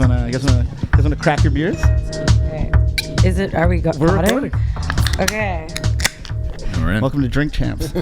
wanna crack your beers? Okay. Are we We're recording? recording. Okay. Welcome to Drink Champs.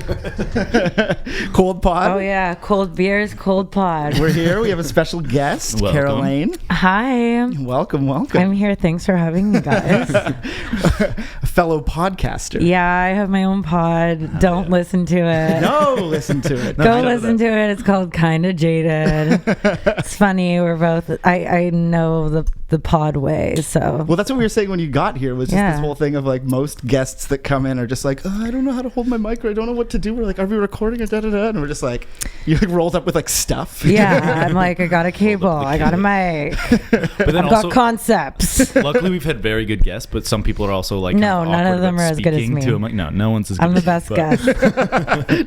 Cold pod. Oh yeah, cold beers, cold pod. We're here. We have a special guest, Caroline. Hi. Welcome. I'm here. Thanks for having me, guys. A fellow podcaster. Yeah, I have my own pod. Don't listen to it. No, listen to it. Go listen to it. It's called Kinda Jaded. It's funny. We're both. I know the pod way. So. Well, that's what we were saying when you got here. Was just this whole thing of like most guests that come in are just like, I don't know how to hold my mic, or I don't know what to do. We're like, are we recording or da da da? And we're just like, you like rolled up with like stuff. Yeah, I'm like, I got a cable, I got a mic, but then I've got concepts. Luckily, we've had very good guests, but some people are also like, no, none of them are as good as me. No one's as good. I'm the best guest.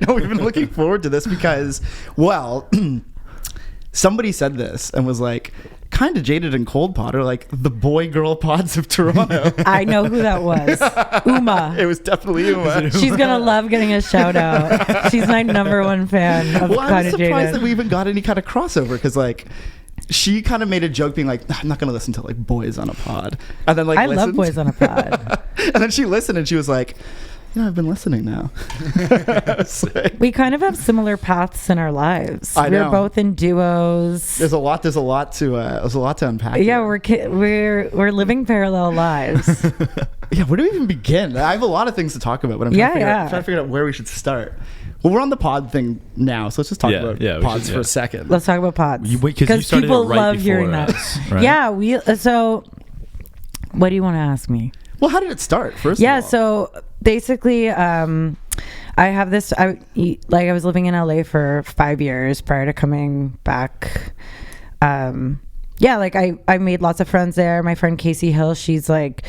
No, we've been looking forward to this because, well, somebody said this and was like, Kinda Jaded and Cold Pod are like the boy girl pods of Toronto. I know who that was. Uma. It was definitely Uma. She's gonna love getting a shout out. She's my number one fan of Kinda Jaded. I'm surprised Jaded. that we even got any kind of crossover because like she kind of made a joke being like, I'm not gonna listen to like boys on a pod, and then like I love boys on a pod. And then she listened and she was like, I've been listening now. We kind of have similar paths in our lives. We're both in duos. There's a lot to unpack. Yeah, we're living parallel lives. Yeah, where do we even begin? I have a lot of things to talk about, but I'm trying to figure out where we should start. Well, we're on the pod thing now, so let's just talk about pods for a second. Let's talk about pods because people love hearing that. Right? Yeah, so what do you want to ask me? Well, how did it start? First of all? So basically, I have this. I was living in LA for 5 years prior to coming back. I made lots of friends there. My friend Kacy Hill, she's like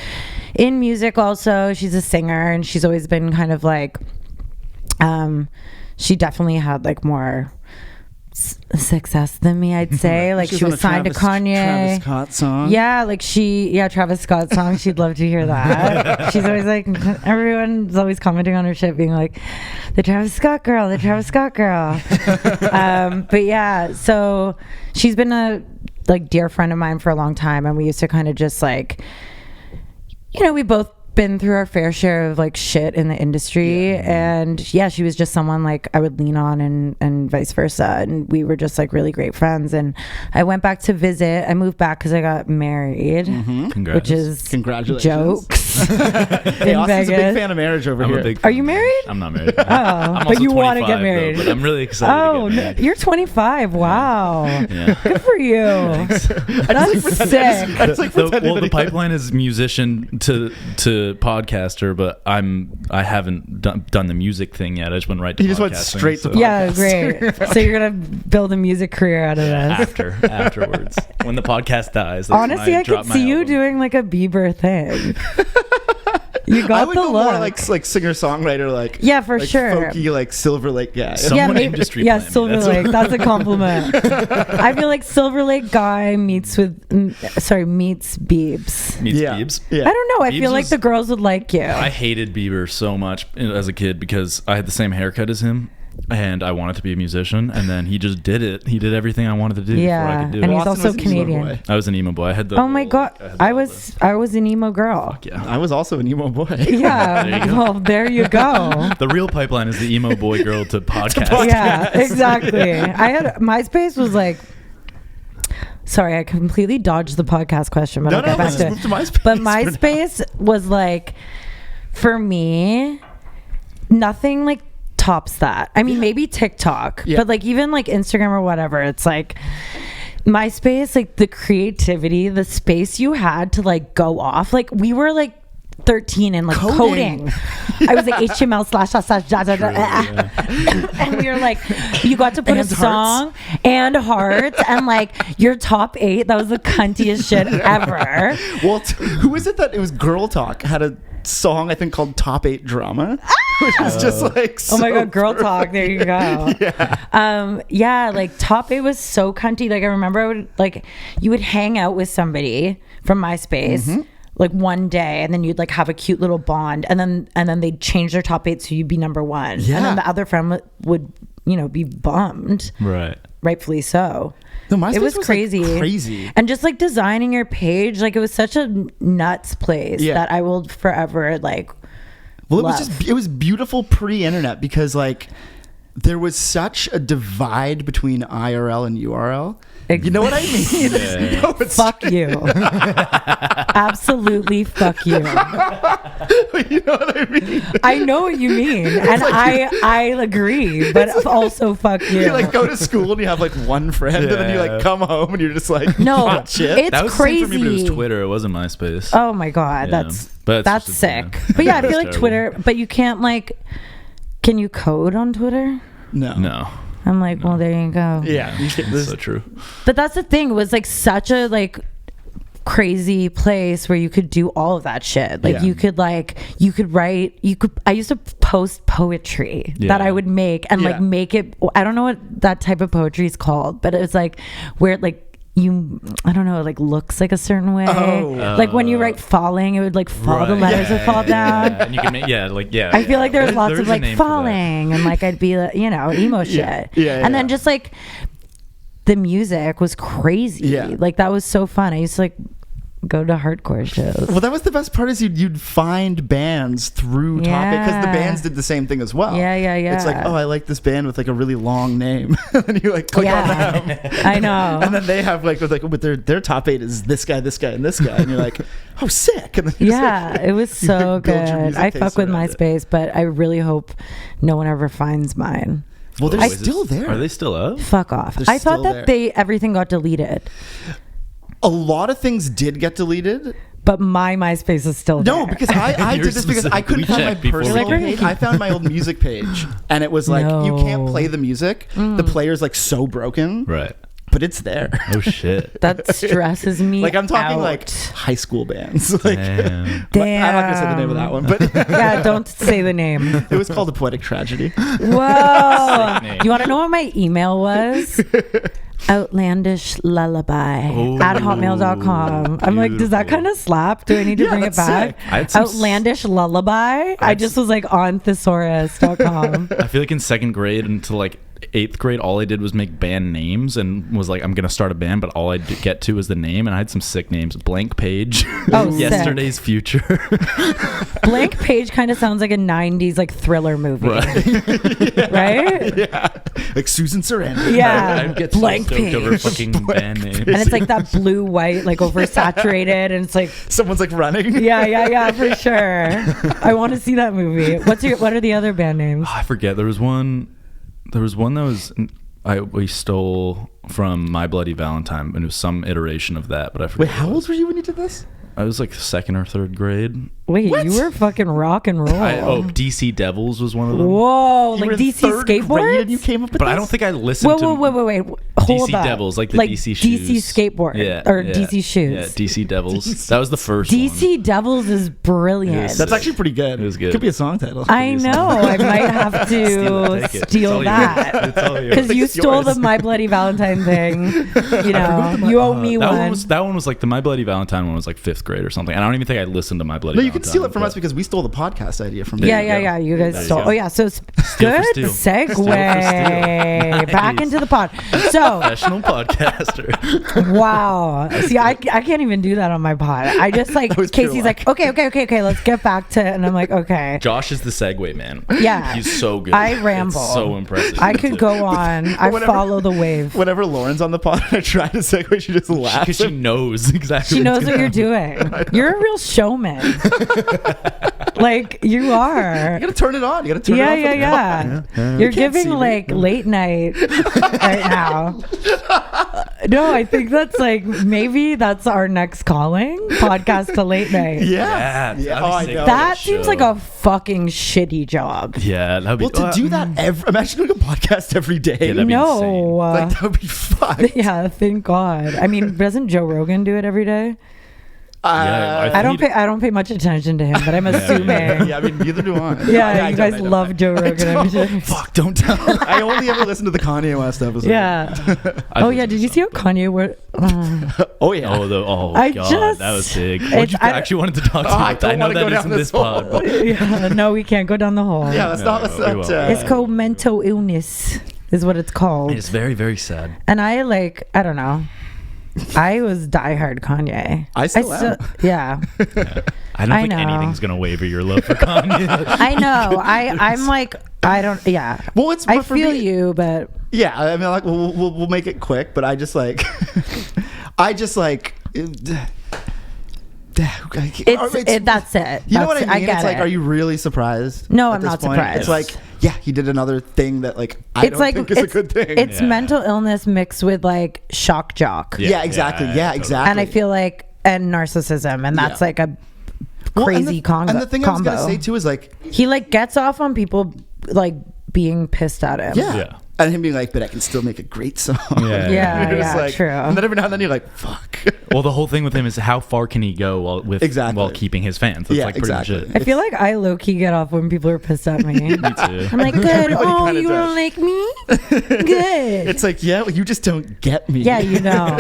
in music also. She's a singer, and she's always been kind of like, she definitely had like more success than me, I'd say. Like she was signed to Kanye. Travis Scott song. Yeah, Travis Scott song. She'd love to hear that. She's always like, everyone's always commenting on her shit, being like, the Travis Scott girl. But yeah, so she's been a like dear friend of mine for a long time, and we used to kind of just like, we both been through our fair share of like shit in the industry, and she was just someone like I would lean on, and vice versa, and we were just like really great friends. And I went back to visit. I moved back because I got married, which is congratulations. Jokes. Hey, Austin's a big fan of marriage over here. Are you married? I'm not married. But you want to get married. But I'm really excited to get married. You're 25. Wow. Yeah. Good for you. That's sick. The pipeline is musician to podcaster, but I haven't done the music thing yet. I just went right to podcasting. You just went straight to podcasting. Yeah, great. So you're gonna build a music career out of this afterwards when the podcast dies. Honestly, I could see you doing like a Bieber thing. You got the look. More like singer-songwriter, like for sure, folky, like Silver Lake guy. Industry. Yeah, Silver Lake. That's a compliment. I feel like Silver Lake guy meets Biebs. Meets Biebs. Yeah. I don't know. I feel like the girls would like you. I hated Bieber so much as a kid because I had the same haircut as him. And I wanted to be a musician, and then he just did it. He did everything I wanted to do before I could do and it. he's also Canadian. I was an emo boy. I had the. Oh my god, I was an emo girl. Fuck yeah. I was also an emo boy. Yeah. Well, there you go. The real pipeline is the emo boy girl to podcast. Yeah, exactly. I had Myspace was like. Sorry, I completely dodged the podcast question, but I'll get back to it. MySpace. But MySpace was like, for me, nothing like tops that. I mean, maybe TikTok, but like even like Instagram or whatever, it's like MySpace, like the creativity, the space you had to like go off. Like we were like 13 and like coding. I was like HTML // and we were like, you got to put a song and hearts and like your top 8. That was the cuntiest shit ever. Well, who is it that it was Girl Talk had a song I think called Top 8 Drama, which is just like oh my god, Girl Talk, there you go. Like Top 8 was so cunty. Like I remember you would hang out with somebody from MySpace like one day, and then you'd like have a cute little bond, and then they'd change their top 8 so you'd be number 1, and then the other friend would be bummed, right, rightfully so. No, MySpace It was like, crazy. crazy. And just like designing your page, like it was such a nuts place that I will forever like. Well, love. it was beautiful pre-internet because like there was such a divide between IRL and URL. You know what I mean? Yeah. No, it's Fuck you. Absolutely fuck you. you know what I mean? I know what you mean. And I agree, but also fuck you. You like go to school and you have like one friend and then you like come home and you're just like, no, hot shit. it's That was crazy. the same for me, but it was Twitter. It wasn't MySpace. Oh my God. Yeah. But That's just, sick. yeah. But yeah, I feel That's like terrible. Twitter, but you can't like, can you code on Twitter? No. I'm like, well, there you go. Yeah. That's so true. But that's the thing. It was like such a like crazy place where you could do all of that shit. Like you could write, I used to post poetry that I would make and like make it, I don't know what that type of poetry is called, but it's like where like I don't know, it like looks like a certain way. Like when you write falling, it would like fall, the letters would fall down. Yeah. And you can make, I feel like there was lots of like falling and like I'd be like, emo shit. And then just like the music was crazy. Like that was so fun. I used to like go to hardcore shows. Well, that was the best part is you'd find bands through Topic because the bands did the same thing as well. Yeah. It's like, oh, I like this band with like a really long name. And you like click on them. I know. And then they have like with their top 8 is this guy, and this guy. And you're like, oh, sick. And then you just, it was so build your good. music I taste fuck with around it. MySpace, but I really hope no one ever finds mine. Well, they're still there. Are they still up? Fuck off. They're I thought still that there. everything got deleted. A lot of things did get deleted. But my MySpace is still there. No, because I did this because I couldn't find my personal page. I found my old music page, and it was like you can't play the music. The player's like so broken, Right. but it's there. Oh shit. That stresses me. Like I'm talking out. like high school bands. Like, Damn. Damn. I'm not gonna say the name of that one, but Yeah, don't say the name. it was called A Poetic Tragedy. Whoa. name. You want to know what my email was? Outlandish lullaby at hotmail.com. I'm like, does that beautiful. kind of slap? Do I need to bring it that's back? sick. I had some Outlandish lullaby. I just was like on thesaurus.com. I feel like in second grade until like 8th grade, all I did was make band names and was like, I'm gonna start a band, but all I'd get to was the name, and I had some sick names: Blank Page, Oh, sick. Yesterday's Future. Blank Page kind of sounds like a 90s like thriller movie. Right? Yeah, like Susan Sarandon. Yeah. I'd get Blank so stoked over Page. fucking band names. And it's like that blue white, like oversaturated, and it's like Someone's like running. yeah, for sure. I want to see that movie. What are the other band names? I forget. There was one that was we stole from My Bloody Valentine, and it was some iteration of that, but I forget. Wait, how old were you when you did this? I was like 2nd or 3rd grade. Wait, you were fucking rock and roll. DC Devils was one of them. Whoa, You like were in DC third grade skateboards? and you came up with But this? I don't think I listened to Wait. Hold DC up. Devils, like the DC shoes. DC skateboard. Or DC shoes. Yeah, DC Devils. That was the first one. DC Devils is brilliant. Yes. That's actually pretty good. It was good. Could be a song title. I know. I might have Steal it, to take it. steal It's all yours. that. It's all yours. Because you It's stole yours. the My Bloody Valentine thing. You know, you owe me that one. That one was like the My Bloody Valentine one was like 5th grade or something. And I don't even think I listened to My Bloody No, you Valentine. can steal it from but- us because we stole the podcast idea from Yeah, you. yeah. You guys There you stole. go. Oh, yeah. So it's Steal for good steal. segue Steal. back into the pod. So, Professional podcaster. wow. See, I can't even do that on my pod. I just like, That was pure Casey's luck. like, okay, let's get back to, and I'm like, okay. Josh is the segue man. Yeah. He's so good. I ramble. It's so impressive. I could go on. I Whenever- follow the wave. Whenever Lauren's on the pod and I try to segue, she just laughs. Because she knows exactly. She knows what you're doing. You're a real showman. Like, you are. You gotta turn it on. You gotta turn it on. for the pod. You're can't giving see me. like late night right now. No, I think that's like maybe that's our next calling, podcast to late night. Yeah. Yeah. Oh, I know. That seems like a fucking shitty job. Yeah, that'd be. Well, to do that imagine doing a podcast every day. Yeah, that'd be No. like that would be fun. Yeah, thank God. I mean, doesn't Joe Rogan do it every day? Yeah, I don't pay much attention to him, but I'm assuming. Yeah, I mean, neither do I. Yeah, I you don't, guys I don't. love Joe Rogan every day. Fuck! Don't tell. I only ever listen to the Kanye West episode. Yeah. Oh yeah, did you see how Kanye were? Oh yeah. I God, just- that was big. it's- I actually wanted to talk to you I about that. don't I know wanna go that isn't down this this pod, hole. but Yeah, no, we can't go down the hole. Yeah, let's No, not. we won't. It's called mental illness. is what it's called. It's very, very sad. And I don't know. I was diehard Kanye. I still am. Yeah. I don't think anything's gonna waver your love for Kanye. I know. I'm like, I don't. Yeah. Well, it's. I but for feel me, you, but yeah. I mean, like, we'll make it quick. But I just like, that's it. You know what I mean? I get It's like, it. are you really surprised? No, at I'm this not point? surprised. It's like, yeah, he did another thing that like I don't think is a good thing. It's mental illness mixed with like shock jock. Yeah, exactly. Yeah, totally. exactly. And I feel like and narcissism, and that's like a crazy combo. And the thing I was gonna say too is like he like gets off on people like being pissed at him. yeah. And him being like, but I can still make a great song. Yeah, You're just like, true. And then every now and then you're like, fuck. Well, the whole thing with him is how far can he go while keeping his fans? That's like pretty much it. I feel like I low key get off when people are pissed at me. Me too. I'm like, good. Everybody You kinda don't like me? Good. It's like, yeah, well, you just don't get me. Yeah, you know.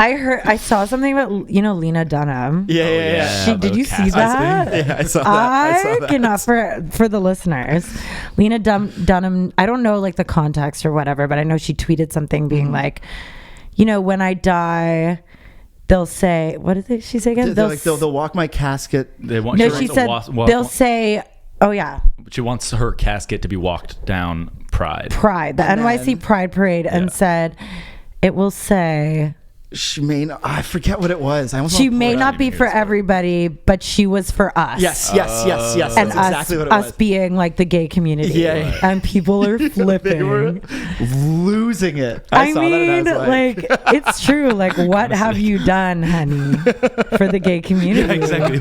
I saw something about Yeah. Lena Dunham. Did you see that? Yeah, I saw that. I cannot for the listeners. Lena Dunham. I don't know like the context or whatever, but I know she tweeted something being like, when I die, they'll say, what did she say again? They'll walk my casket. She said they'll say, oh yeah. She wants her casket to be walked down Pride, the NYC Pride Parade, and said it will say. She may not, I forget what it was. She may not be for everybody, but she was for us. Yes. And that's exactly what it was. Us being like the gay community. Yeah. And people are flipping. They were losing it. I saw mean, that and I was like, it's true. Like, what have you done, honey, for the gay community? Yeah, exactly.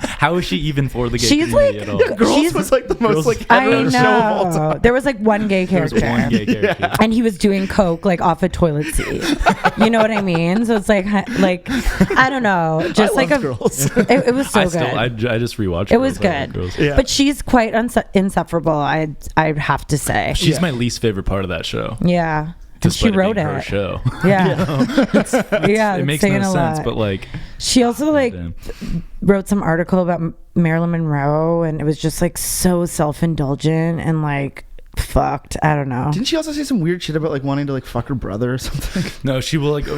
How is she even for the gay She's community like, at all? Girls was like the most like I hetero show of all know. time. There was like one gay character. And he was doing coke like off a toilet seat. You know what I mean? So it's like I don't know, just I like loved Girls. It was so good. I just rewatched. It was good, Yeah. but she's quite insufferable. I have to say. She's my least favorite part of that show. Yeah, and she Despite wrote being her it. show. Yeah, It makes saying no a sense, lot. but like She also wrote some article about Marilyn Monroe, and it was just like so self-indulgent and like fucked. I don't know. Didn't she also say some weird shit about like wanting to like fuck her brother or something? no, she will like. Are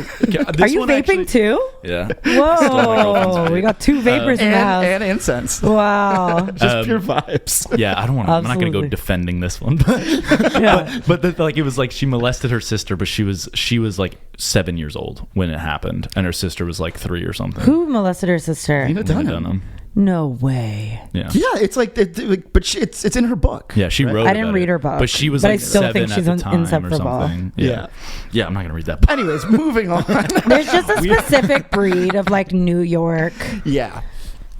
you vaping too? Yeah. Whoa, we got two vapors in the house. And incense. Wow. Just pure vibes. Yeah, I don't want. I'm not gonna go Absolutely. defending this one, but it was like she molested her sister, but she was like 7 years old when it happened, and her sister was like 3 or something. Who molested her sister? Lena Lena Dunham. No way. Yeah. Yeah, it's like, but it's in her book. Yeah, she wrote. I didn't read her book, but she was but I like still 7 think she's at the time inseparable. or something. Yeah. Yeah, I'm not gonna read that book. Anyways, moving on. There's just a specific breed of like New York, Yeah.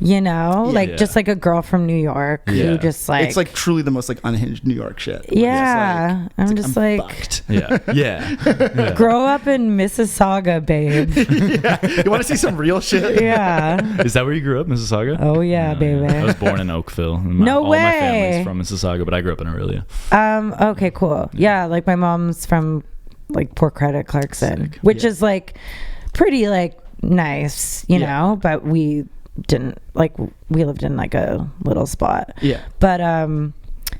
like just like a girl from New York who just like It's like truly the most like unhinged New York shit. yeah. I'm just like fucked. Yeah. grow up in Mississauga, babe. Yeah. You want to see some real shit? Yeah. Is that where you grew up, Mississauga? Oh yeah, baby. I was born in Oakville. And No all my way. family's from Mississauga, but I grew up in Aurelia. Okay, cool. Yeah, like my mom's from like Port Credit, Clarkson, which is like pretty like nice, you know, but we didn't like we lived in like a little spot. Yeah. But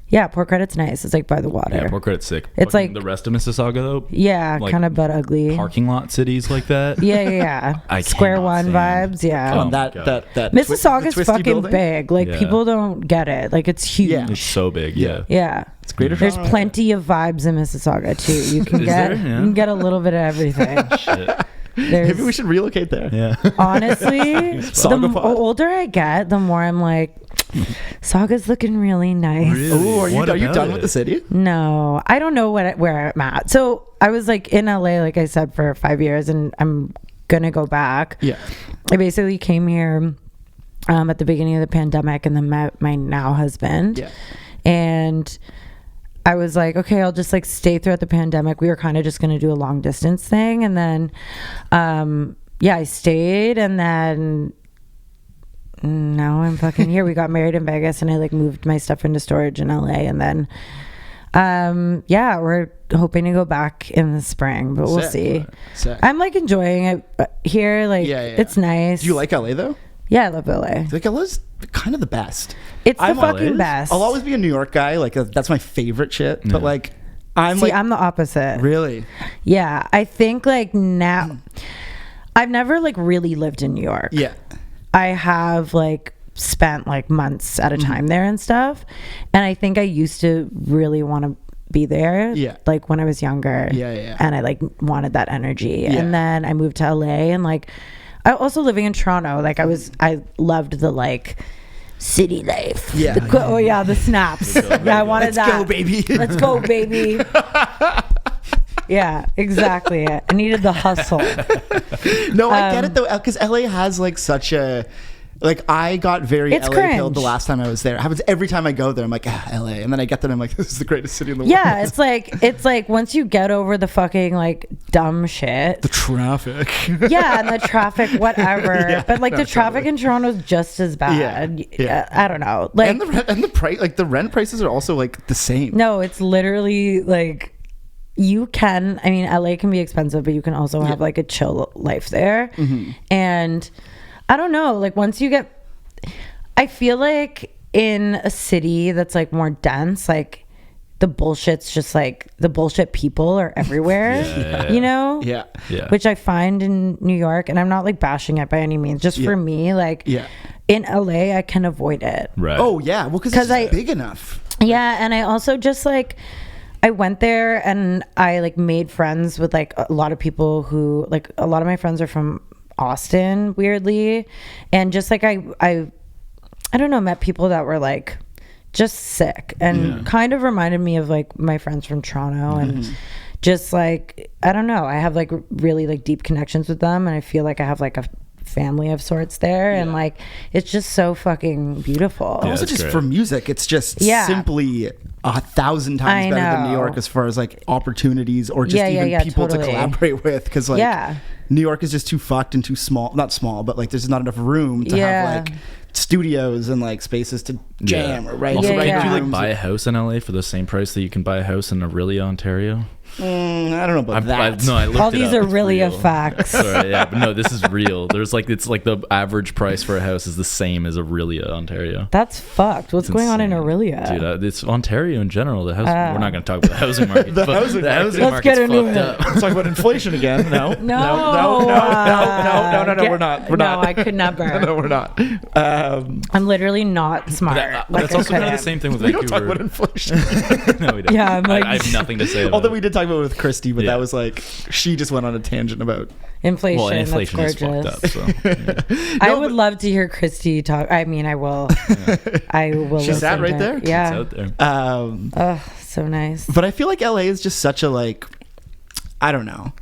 yeah, Port Credit's nice. It's like by the water. Yeah, Port Credit's sick. It's Fucking like- the rest of Mississauga though. Yeah, like, kind of but ugly. Parking lot cities like that. Yeah. I Square cannot One stand. vibes. Yeah. Oh my that God. Mississauga's the twisty fucking building? big. Like Yeah. people don't get it. Like it's huge. Yeah. It's so big. Yeah. Yeah. It's greater. There's plenty of vibes in Mississauga too. You can Is get there? Yeah. you can get a little bit of everything. Shit. Maybe we should relocate there. Yeah. Honestly, Saga the pod. older I get, the more I'm like, Saga's looking really nice. Really? Oh, What are you about done it? with the city? No, I don't know where I'm at. So I was like in LA, like I said, for 5 years, and I'm gonna go back. Yeah. I basically came here at the beginning of the pandemic, and then met my now husband. Yeah. And I was like, okay, I'll just like stay throughout the pandemic. We were kind of just going to do a long distance thing. And then, I stayed, and then now I'm fucking here. We got married in Vegas, and I like moved my stuff into storage in LA. And then, we're hoping to go back in the spring, but we'll Sick. see. Sick. I'm like enjoying it here. Like, Yeah. it's nice. Do you like LA though? Yeah, I love LA. Like LA's kind of the best. It's the I'm fucking LA's? best. I'll always be a New York guy. Like that's my favorite shit. But like I'm See, like I'm the opposite. really. Yeah, I think like now I've never like really lived in New York. Yeah. I have like spent like months at a time there and stuff, and I think I used to really want to be there. Yeah. Like when I was younger. Yeah. And I like wanted that energy. Yeah. And then I moved to LA, and like I also living in Toronto, like I loved the like city life. Yeah. The snaps. Yeah, I wanted Let's that. go, baby. Let's go, baby. Yeah, exactly. I needed the hustle. No, I get it though, because LA has like such a. Like I got very It's LA cringe. pilled the last time I was there. It happens every time I go there. I'm like, LA, and then I get there and I'm like, this is the greatest city in the world. Yeah, it's like once you get over the fucking like dumb shit. The traffic. Yeah, and the traffic, whatever. Yeah, but like no, the traffic totally. in Toronto is just as bad. Yeah. I don't know. Like and the price, like the rent prices are also like the same. no, it's literally like you can. I mean, LA can be expensive, but you can also have like a chill life there. And I don't know. Like once you get, I feel like in a city that's like more dense, like the bullshit's just like the bullshit people are everywhere. You know? Yeah. Which I find in New York, and I'm not like bashing it by any means. Just for me, like in LA, I can avoid it. Right. Oh yeah. Well, because it's big enough. Yeah, and I also just like I went there and I like made friends with like a lot of people who like a lot of my friends are from Austin, weirdly, and just like I don't know, met people that were like just sick and kind of reminded me of like my friends from Toronto and just like I don't know, I have like really like deep connections with them, and I feel like I have like a family of sorts there, and like it's just so fucking beautiful. Yeah, Also, that's just great. for music, it's just simply 1,000 times better than New York as far as like opportunities or just even people to collaborate with. Because like New York is just too fucked and too small. Not small, but like there's just not enough room to have like studios and like spaces to jam or write. Also, Yeah, could yeah. you like buy a house in LA for the same price that you can buy a house in Aurelia, Ontario? I don't know about that. No, I looked All it these up. are It's really a real. facts. Sorry, yeah, but no, this is real. There's like it's like the average price for a house is the same as Aurelia, Ontario. That's fucked. What's going on in insane. Aurelia? Dude, it's Ontario in general. The house. We're not going to talk about the housing market. The but housing the market. housing Let's market's get into fucked it. up. Let's talk about inflation again. No, No, we're not. We're no, not. I could never. No, we're not. I'm literally not smart. That's I also kind of couldn't. the same thing with We don't Vancouver. talk about inflation. No, we don't. Yeah, I'm like- I have nothing to say about Although it. we did talk about it with Christy, but Yeah. that was like she just went on a tangent about. Inflation. Well, inflation is That's fucked gorgeous. up. So, I would love to hear Christy talk. I mean, I will. I will. She sat listen right to there? her. it's Yeah. out there. Oh, so nice. But I feel like LA is just such a like, I don't know.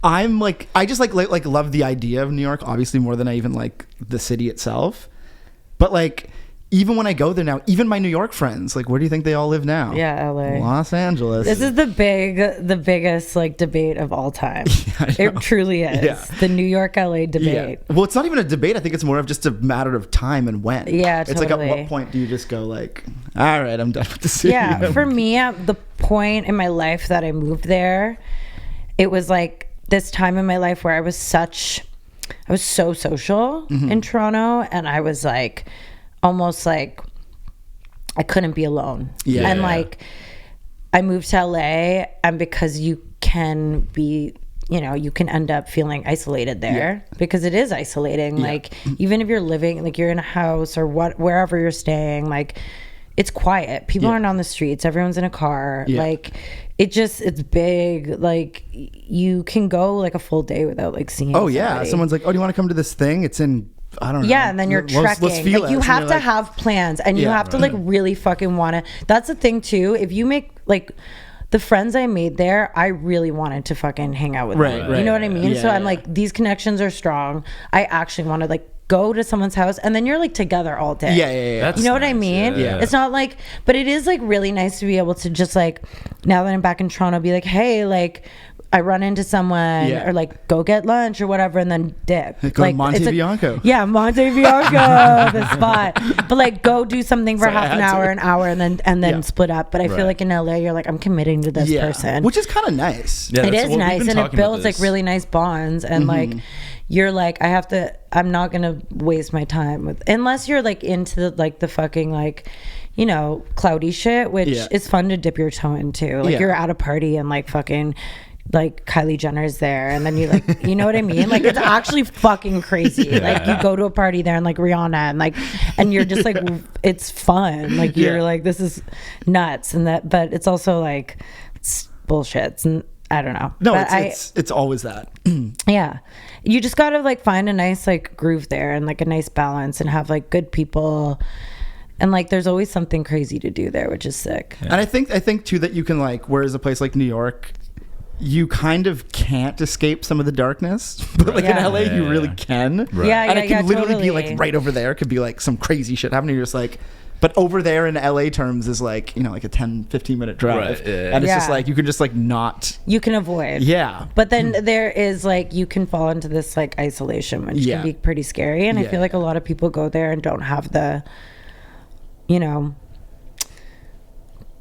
I'm like, I just like love the idea of New York, obviously more than I even like the city itself. But like, even when I go there now, even my New York friends, like, where do you think they all live now? Yeah, LA. Los Angeles. This is the biggest like debate of all time. I know. It truly is. Yeah. The New York LA Yeah. debate. Well, it's not even a debate. I think it's more of just a matter of time and when. Yeah, It's like, at totally. what point do you just go like, all right, I'm done with the city. Yeah, for me, at the point in my life that I moved there, it was like this time in my life where I was so social in Toronto, and I was like almost like I couldn't be alone. Yeah. And like I moved to LA, and because you can be, you know, you can end up feeling isolated there because it is isolating. Like even if you're living, like you're in a house or wherever you're staying, like it's quiet. People aren't on the streets. Everyone's in a car. Yeah. Like it's big. Like you can go like a full day without like seeing. Oh yeah, somebody. someone's like, oh, do you want to come to this thing? It's in, I don't know. Yeah, and then you're trekking. Like you have to have plans, and you have to like really fucking want to. That's the thing too. If you make like the friends I made there, I really wanted to fucking hang out with them. Right. You know what I mean? Yeah, So I'm yeah. like, these connections are strong. I actually want to like go to someone's house, and then you're like together all day. Yeah. That's You know what I nice. mean? Yeah. It's not like, but it is like really nice to be able to just like, now that I'm back in Toronto, be like, hey, like I run into someone or like go get lunch or whatever, and then dip. Go to like Monte it's a- Bianco. Yeah, Monte Bianco, the spot. But like go do something for Sorry, I half an had to. hour, an hour, and then Yeah. split up. But I feel Right. like in LA, you're like, I'm committing to this person. Which is kind of nice. Yeah, It that's- is well, we've nice, been and it talking about builds like this. really nice bonds, and like you're like, I'm not gonna waste my time with, unless you're like into the fucking like, you know, cloudy shit, which is fun to dip your toe into. Like you're at a party and like fucking like Kylie Jenner's there, and then you like, you know what I mean? Like it's actually fucking crazy. Like you go to a party there and like Rihanna and you're just like, it's fun. Like you're like, this is nuts, and that, but it's also like it's bullshit. And I don't know. No, it's always that. Yeah, you just gotta like find a nice like groove there and like a nice balance and have like good people. And like, there's always something crazy to do there, which is sick. Yeah. And I think too that you can like, whereas a place like New York, you kind of can't escape some of the darkness, but like in LA, you really can. Right. Yeah, and it can literally totally be like right over there. Could be like some crazy shit happening. You're just like, but over there in LA terms is like, you know, like a 10-15 minute drive, and it's just like you can just like not. You can avoid. Yeah. But then there is like, you can fall into this like isolation, which can be pretty scary. And I feel like a lot of people go there and don't have the, you know.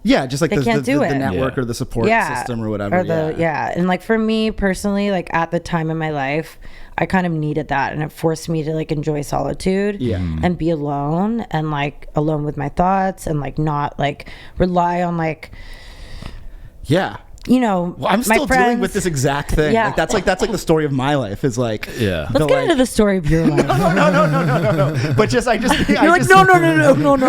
Yeah, just like the network or the support system or whatever. And like for me personally, like at the time in my life, I kind of needed that, and it forced me to like enjoy solitude and be alone, and like alone with my thoughts, and like not like rely on like you know, well, I'm still dealing with this exact thing. Yeah. Like that's like the story of my life is like. Yeah. Let's get into the story of your life. No. But just you're like no, please don't.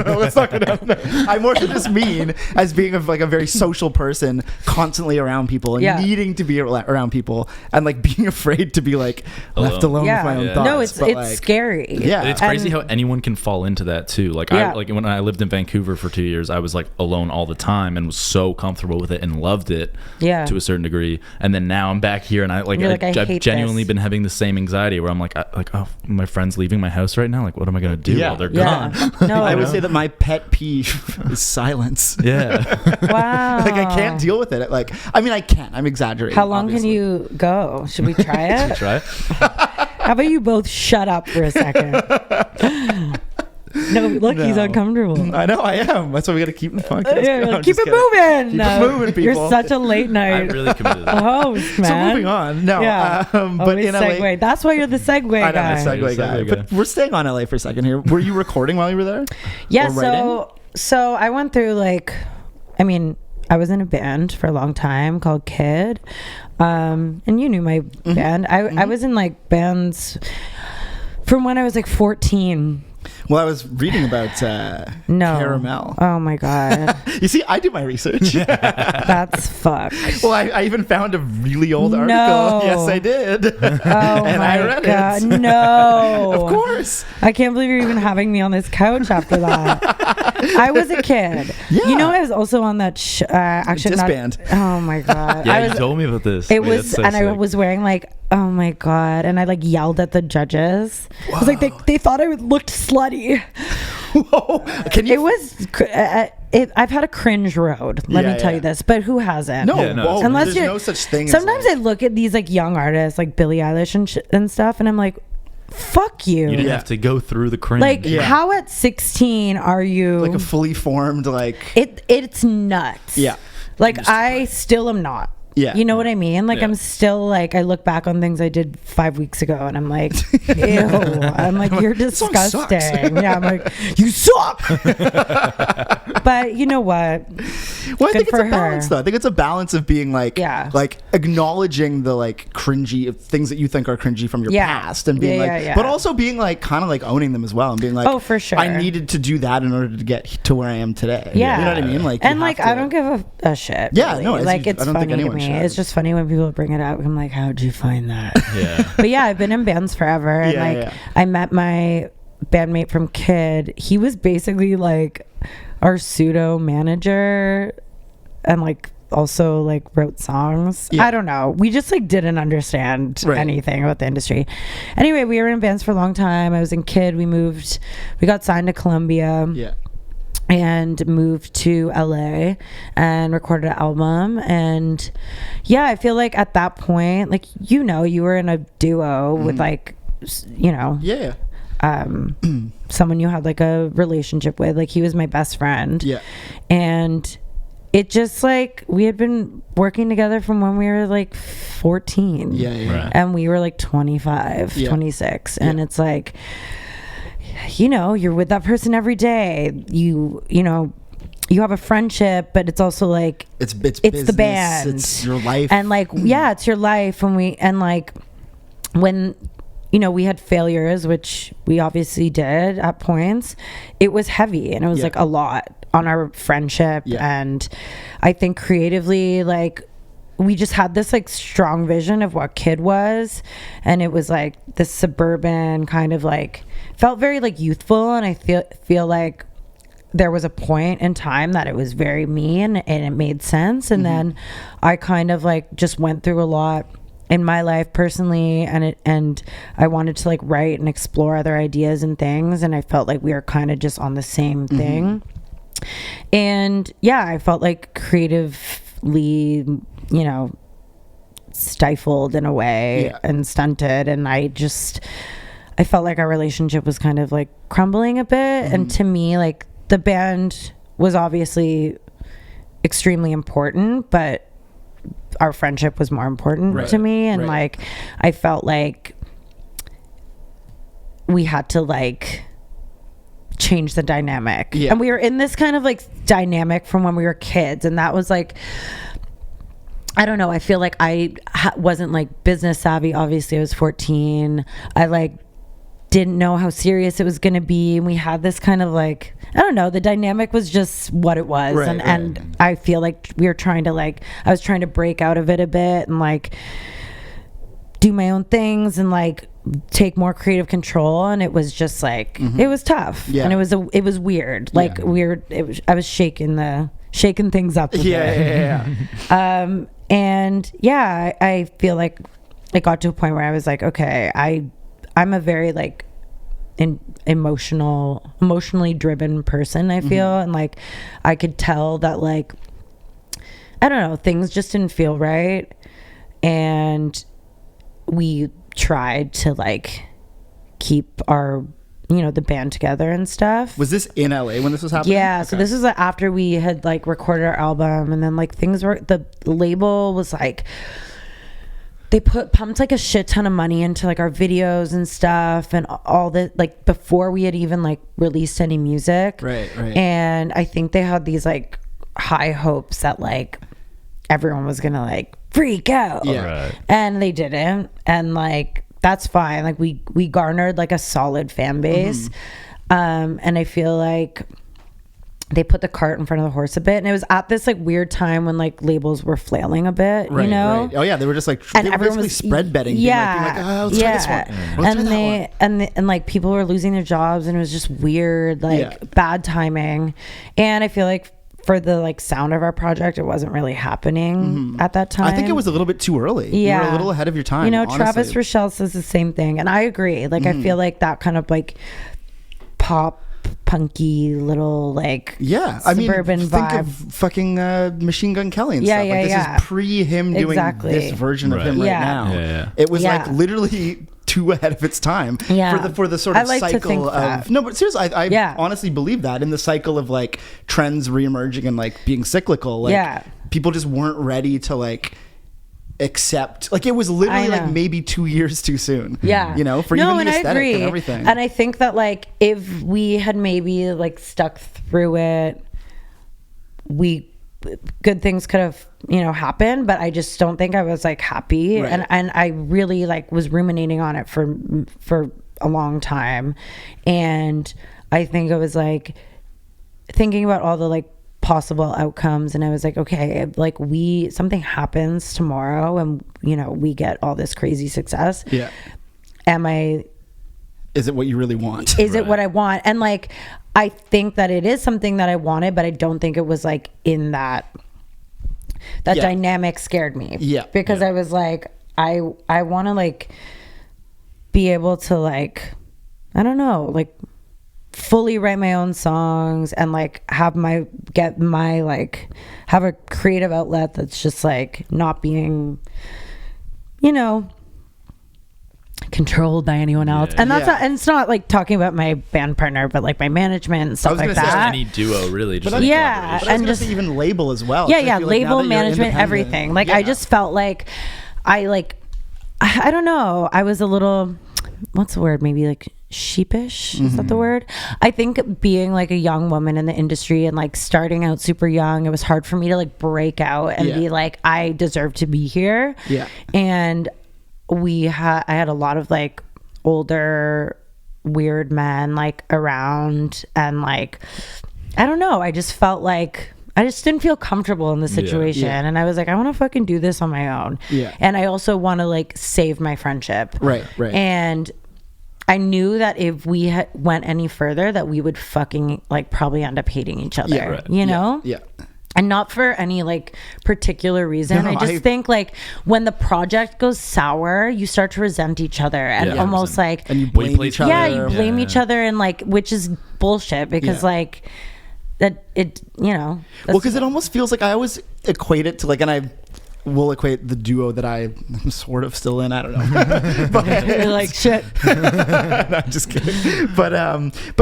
No, let's not get out. I more so just mean as being like a very social person, constantly around people and needing to be around people, and like being afraid to be like left alone with my own thoughts. No, it's like, scary. Yeah, it's crazy how anyone can fall into that too. Like I like when I lived in Vancouver for 2 years, I was like alone all the time and was so comfortable with it and loved it to a certain degree, and then now I'm back here and I've genuinely been having the same anxiety where I'm like oh, my friend's leaving my house right now, like what am I gonna do while they're gone? No, I would say that my pet peeve is silence. Wow. Like I can't deal with it. Like I mean I can, I'm exaggerating. How long can you go? Should we try it? Try it? How about you both shut up for a second? No, look, he's uncomfortable. I know, I am. That's why we got to keep the podcast. Keep it moving. Keep it moving, people. You're such a late night. I'm really committed. Host, man. So moving on. No, but in LA, that's why you're the segue guy. I know, the segue guy. But we're staying on LA for a second here. Were you recording while you were there? Yeah. So I went through like, I mean, I was in a band for a long time called K.I.D. And you knew my band. I was in like bands from when I was like 14. Well, I was reading about Caramel. Oh my god! You see, I do my research. That's fucked. Well, I even found a really old article. Yes, I did. And I read it. No, of course. I can't believe you're even having me on this couch after that. I was a kid. Yeah. You know, I was also on that actually disband. Oh my god! Yeah, you told me about this. It was, so and sick. I was wearing like. Oh my god! And I like yelled at the judges. Whoa. I was like, they thought I looked slutty. Whoa! It was. I've had a cringe road. Let me tell you this, but who hasn't? No, unless there's no such thing. Sometimes I look at these like young artists, like Billie Eilish and stuff, and I'm like, fuck you. You didn't have to go through the cringe. Like, how at 16 are you like a fully formed like? It's nuts. Yeah. Like I still am not. Yeah. You know what I mean? Like I'm still like, I look back on things I did 5 weeks ago and I'm like, ew. I'm like, you're disgusting. Yeah, I'm like, you suck. But you know what? Well, I think it's a balance though. I think it's a balance of being like, like acknowledging the like cringy things that you think are cringy from your past and being but also being like kind of like owning them as well and being like, oh, for sure. I needed to do that in order to get to where I am today. Yeah. You know what I mean? Like, and like, I don't give a shit. Yeah, really. no, like it's funny to me. It's just funny when people bring it up. I'm like, how'd you find that? Yeah. But yeah, I've been in bands forever. And I met my bandmate from K.I.D. He was basically like our pseudo manager and like also like wrote songs. I don't know. We just like didn't understand anything about the industry. Anyway, we were in bands for a long time. I was in K.I.D. We got signed to Columbia. Yeah. And moved to LA and recorded an album. And yeah, I feel like at that point, like, you know, you were in a duo with like, you know, someone you had like a relationship with. Like, he was my best friend. Yeah. And it just like we had been working together from when we were like 14. Right. And we were like 25, 26. And it's like, you know, you're with that person every day. You know, you have a friendship, but it's also like it's business, the band, it's your life, and like it's your life. And like when, you know, we had failures, which we obviously did at points, it was heavy, and it was like a lot on our friendship. And I think creatively, like we just had this like strong vision of what K.I.D was, and it was like this suburban kind of like felt very like youthful, and I feel like there was a point in time that it was very me, and it made sense. And then I kind of like just went through a lot in my life personally, and I wanted to like write and explore other ideas and things, and I felt like we were kind of just on the same thing. And I felt like creatively, you know, stifled in a way and stunted, and I felt like our relationship was kind of like crumbling a bit. And to me, like the band was obviously extremely important, but our friendship was more important to me. And like I felt like we had to like change the dynamic, and we were in this kind of like dynamic from when we were kids, and that was like, I don't know, I feel like I wasn't like business savvy. Obviously I was 14. I like didn't know how serious it was going to be, and we had this kind of like, I don't know, the dynamic was just what it was. And I feel like we were trying to like, I was trying to break out of it a bit and like do my own things and like take more creative control, and it was just like it was tough, and it was weird, like weird. I was shaking things up a bit. And I feel like it got to a point where I was like, okay, I'm a very like emotionally driven person, I feel. And like I could tell that like, I don't know, things just didn't feel right, and we tried to like keep our, you know, the band together and stuff. Was this in LA when this was happening? Yeah. Okay. So this is after we had like recorded our album, and then like things were, the label was like, they pumped like a shit ton of money into like our videos and stuff, and all that, like before we had even like released any music. Right. And I think they had these like high hopes that like everyone was gonna like freak out. And they didn't, and like that's fine. Like we garnered like a solid fan base. And I feel like they put the cart in front of the horse a bit, and it was at this like weird time when like labels were flailing a bit, you know. Oh yeah, they were just like, and everyone was spread betting, being like, oh, let's try this one. And like people were losing their jobs, and it was just weird, like bad timing. And I feel like for the like sound of our project, it wasn't really happening at that time. I think it was a little bit too early. You were a little ahead of your time, you know. honestly. Travis Rochelle says the same thing, and I agree. Like I feel like that kind of like pop punky little like suburban vibe. Think of fucking Machine Gun Kelly and stuff. Like this is pre him doing this version of him now. It was like literally too ahead of its time for the sort of cycle of no, but seriously, I honestly believe that in the cycle of like trends reemerging and like being cyclical, like people just weren't ready to like accept, like it was literally like maybe 2 years too soon, you know, for even the aesthetic and everything. And I think that like if we had maybe like stuck through it, good things could have, you know, happened. But I just don't think I was like happy, and I really like was ruminating on it for a long time. And I think I was like thinking about all the like possible outcomes, and I was like, okay, like something happens tomorrow and, you know, we get all this crazy success. Is it what you really want? Is it what I want? And like I think that it is something that I wanted, but I don't think it was like in that dynamic scared me. Because I was like, I want to like be able to like, I don't know, like fully write my own songs and like have a creative outlet that's just like not being, you know, controlled by anyone else. And that's not, and it's not like talking about my band partner, but like my management and stuff like that. Just any duo, really. Just but and just even label as well. Yeah, label, management, everything. Like I just felt like I don't know. I was a little, what's the word? Maybe like sheepish. Is that the word? I think being like a young woman in the industry and like starting out super young, it was hard for me to like break out and be like, I deserve to be here. Yeah. And I had a lot of like older weird men like around, and like I don't know, I just felt like I just didn't feel comfortable in the situation. And I was like, I want to fucking do this on my own. And I also want to like save my friendship. Right. And I knew that if we went any further, that we would fucking like probably end up hating each other, you know? Yeah. And not for any like particular reason. I just think like when the project goes sour, you start to resent each other and almost like, and you blame each other. Yeah, you blame each other, and like, which is bullshit, because like that it, you know. Well, because it almost feels like I always equate it to like, and I will equate the duo that I'm sort of still in. I don't know. But you're like, shit. No, I'm just kidding. But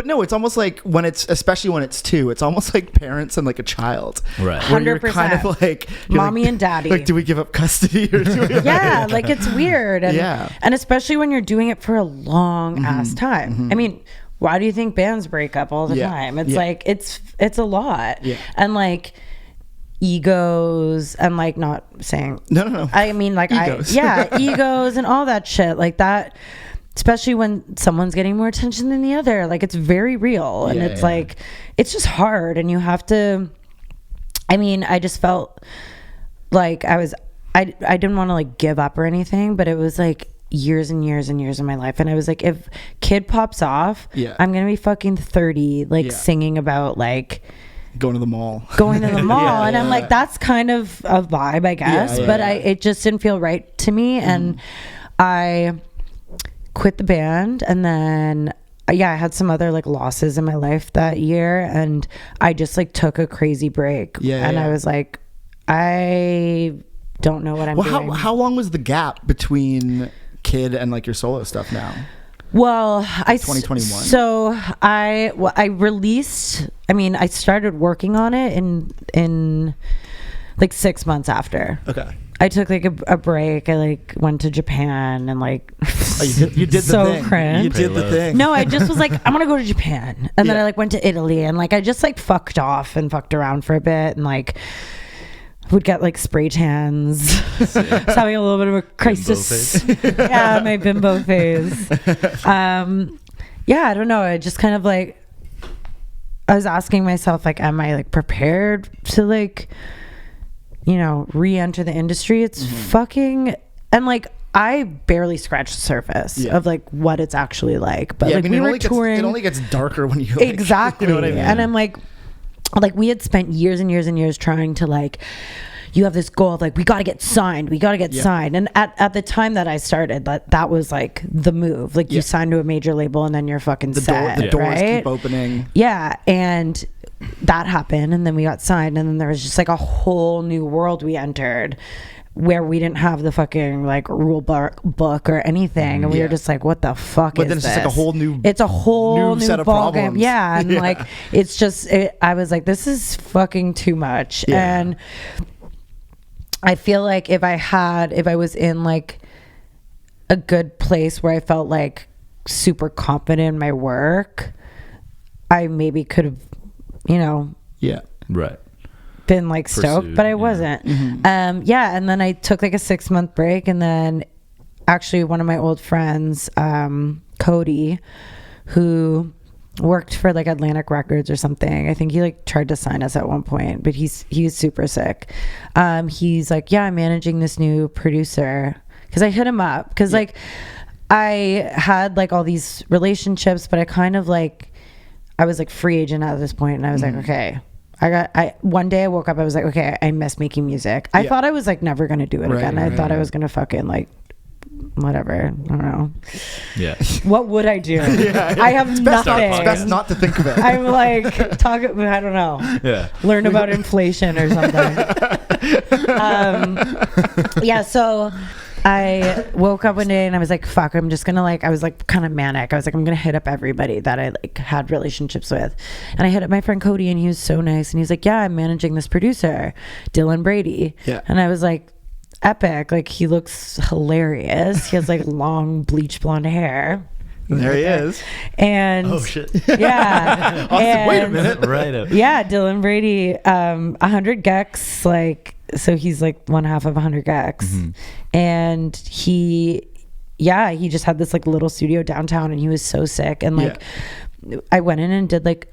no, it's almost like especially when it's two, it's almost like parents and like a child. Right. 100%. You're kind of like mommy and daddy. Like, do we give up custody or do we like it's weird. And, and especially when you're doing it for a long ass time. I mean, why do you think bands break up all the time? It's like, it's a lot. And like, egos, and like, not saying no I mean like egos. Egos and all that shit like that, especially when someone's getting more attention than the other, like it's very real. And it's like, it's just hard, and you have to, I mean, I just felt like I didn't want to like give up or anything, but it was like years and years and years of my life, and I was like, if Kid pops off, I'm gonna be fucking 30 like singing about like going to the mall and I'm like, that's kind of a vibe, I guess. But it just didn't feel right to me. And I quit the band, and then I had some other like losses in my life that year, and I just like took a crazy break. I was like, I don't know what I'm doing. How long was the gap between Kid and like your solo stuff now? Well, 2021. So I released, I mean, I started working on it in like 6 months after. Okay. I took like a break. I like went to Japan and like you did so the thing. Cringe. You did the thing. No, I just was like, I'm gonna go to Japan, and then I like went to Italy, and like I just like fucked off and fucked around for a bit, and like would get like spray tans. I was having a little bit of a crisis. My bimbo phase. I don't know. I just kind of like, I was asking myself like, am I like prepared to like, you know, re-enter the industry? It's fucking, and like I barely scratched the surface of like what it's actually like. But like, I mean, we were touring. It only gets darker when you like, exactly. You know what I mean? And I'm like we had spent years and years and years trying to like, you have this goal of like, we got to get signed. And at the time that I started, that was like the move. Like you sign to a major label and then you're fucking set. The doors keep opening. Yeah. And that happened, and then we got signed, and then there was just like a whole new world we entered, where we didn't have the fucking like rule book or anything, and we were just like, what the fuck is this? But then it's just like a whole new set of ball problems. Game. And like it's just I was like, this is fucking too much. And I feel like if I was in like a good place where I felt like super confident in my work, I maybe could have, you know, been like stoked, but I wasn't. And then I took like a 6-month break, and then actually one of my old friends, Cody, who worked for like Atlantic Records or something, I think he like tried to sign us at one point, but he's super sick. He's like, I'm managing this new producer, because I hit him up because like I had like all these relationships, but I kind of like, I was like free agent at this point, and I was like, okay, one day I woke up, I was like, okay, I miss making music. I thought I was like never gonna do it again. I thought I was gonna fucking like whatever, I don't know. What would I do? I have nothing. It's best not to think of it. I'm like, I don't know. Learn about inflation or something. So I woke up one day and I was like, fuck, I'm just gonna like, I was like kind of manic. I was like, I'm gonna hit up everybody that I like had relationships with. And I hit up my friend Cody, and he was so nice. And he's like, yeah, I'm managing this producer, Dylan Brady. Yeah. And I was like, epic. Like, he looks hilarious. He has like long bleach blonde hair. There he is. And oh shit. Yeah. Austin, wait a minute. Right up. Yeah, Dylan Brady, 100 Gecs, like, so he's like one half of 100 Gecs. Mm-hmm. And he just had this like little studio downtown, and he was so sick. And like, I went in and did like,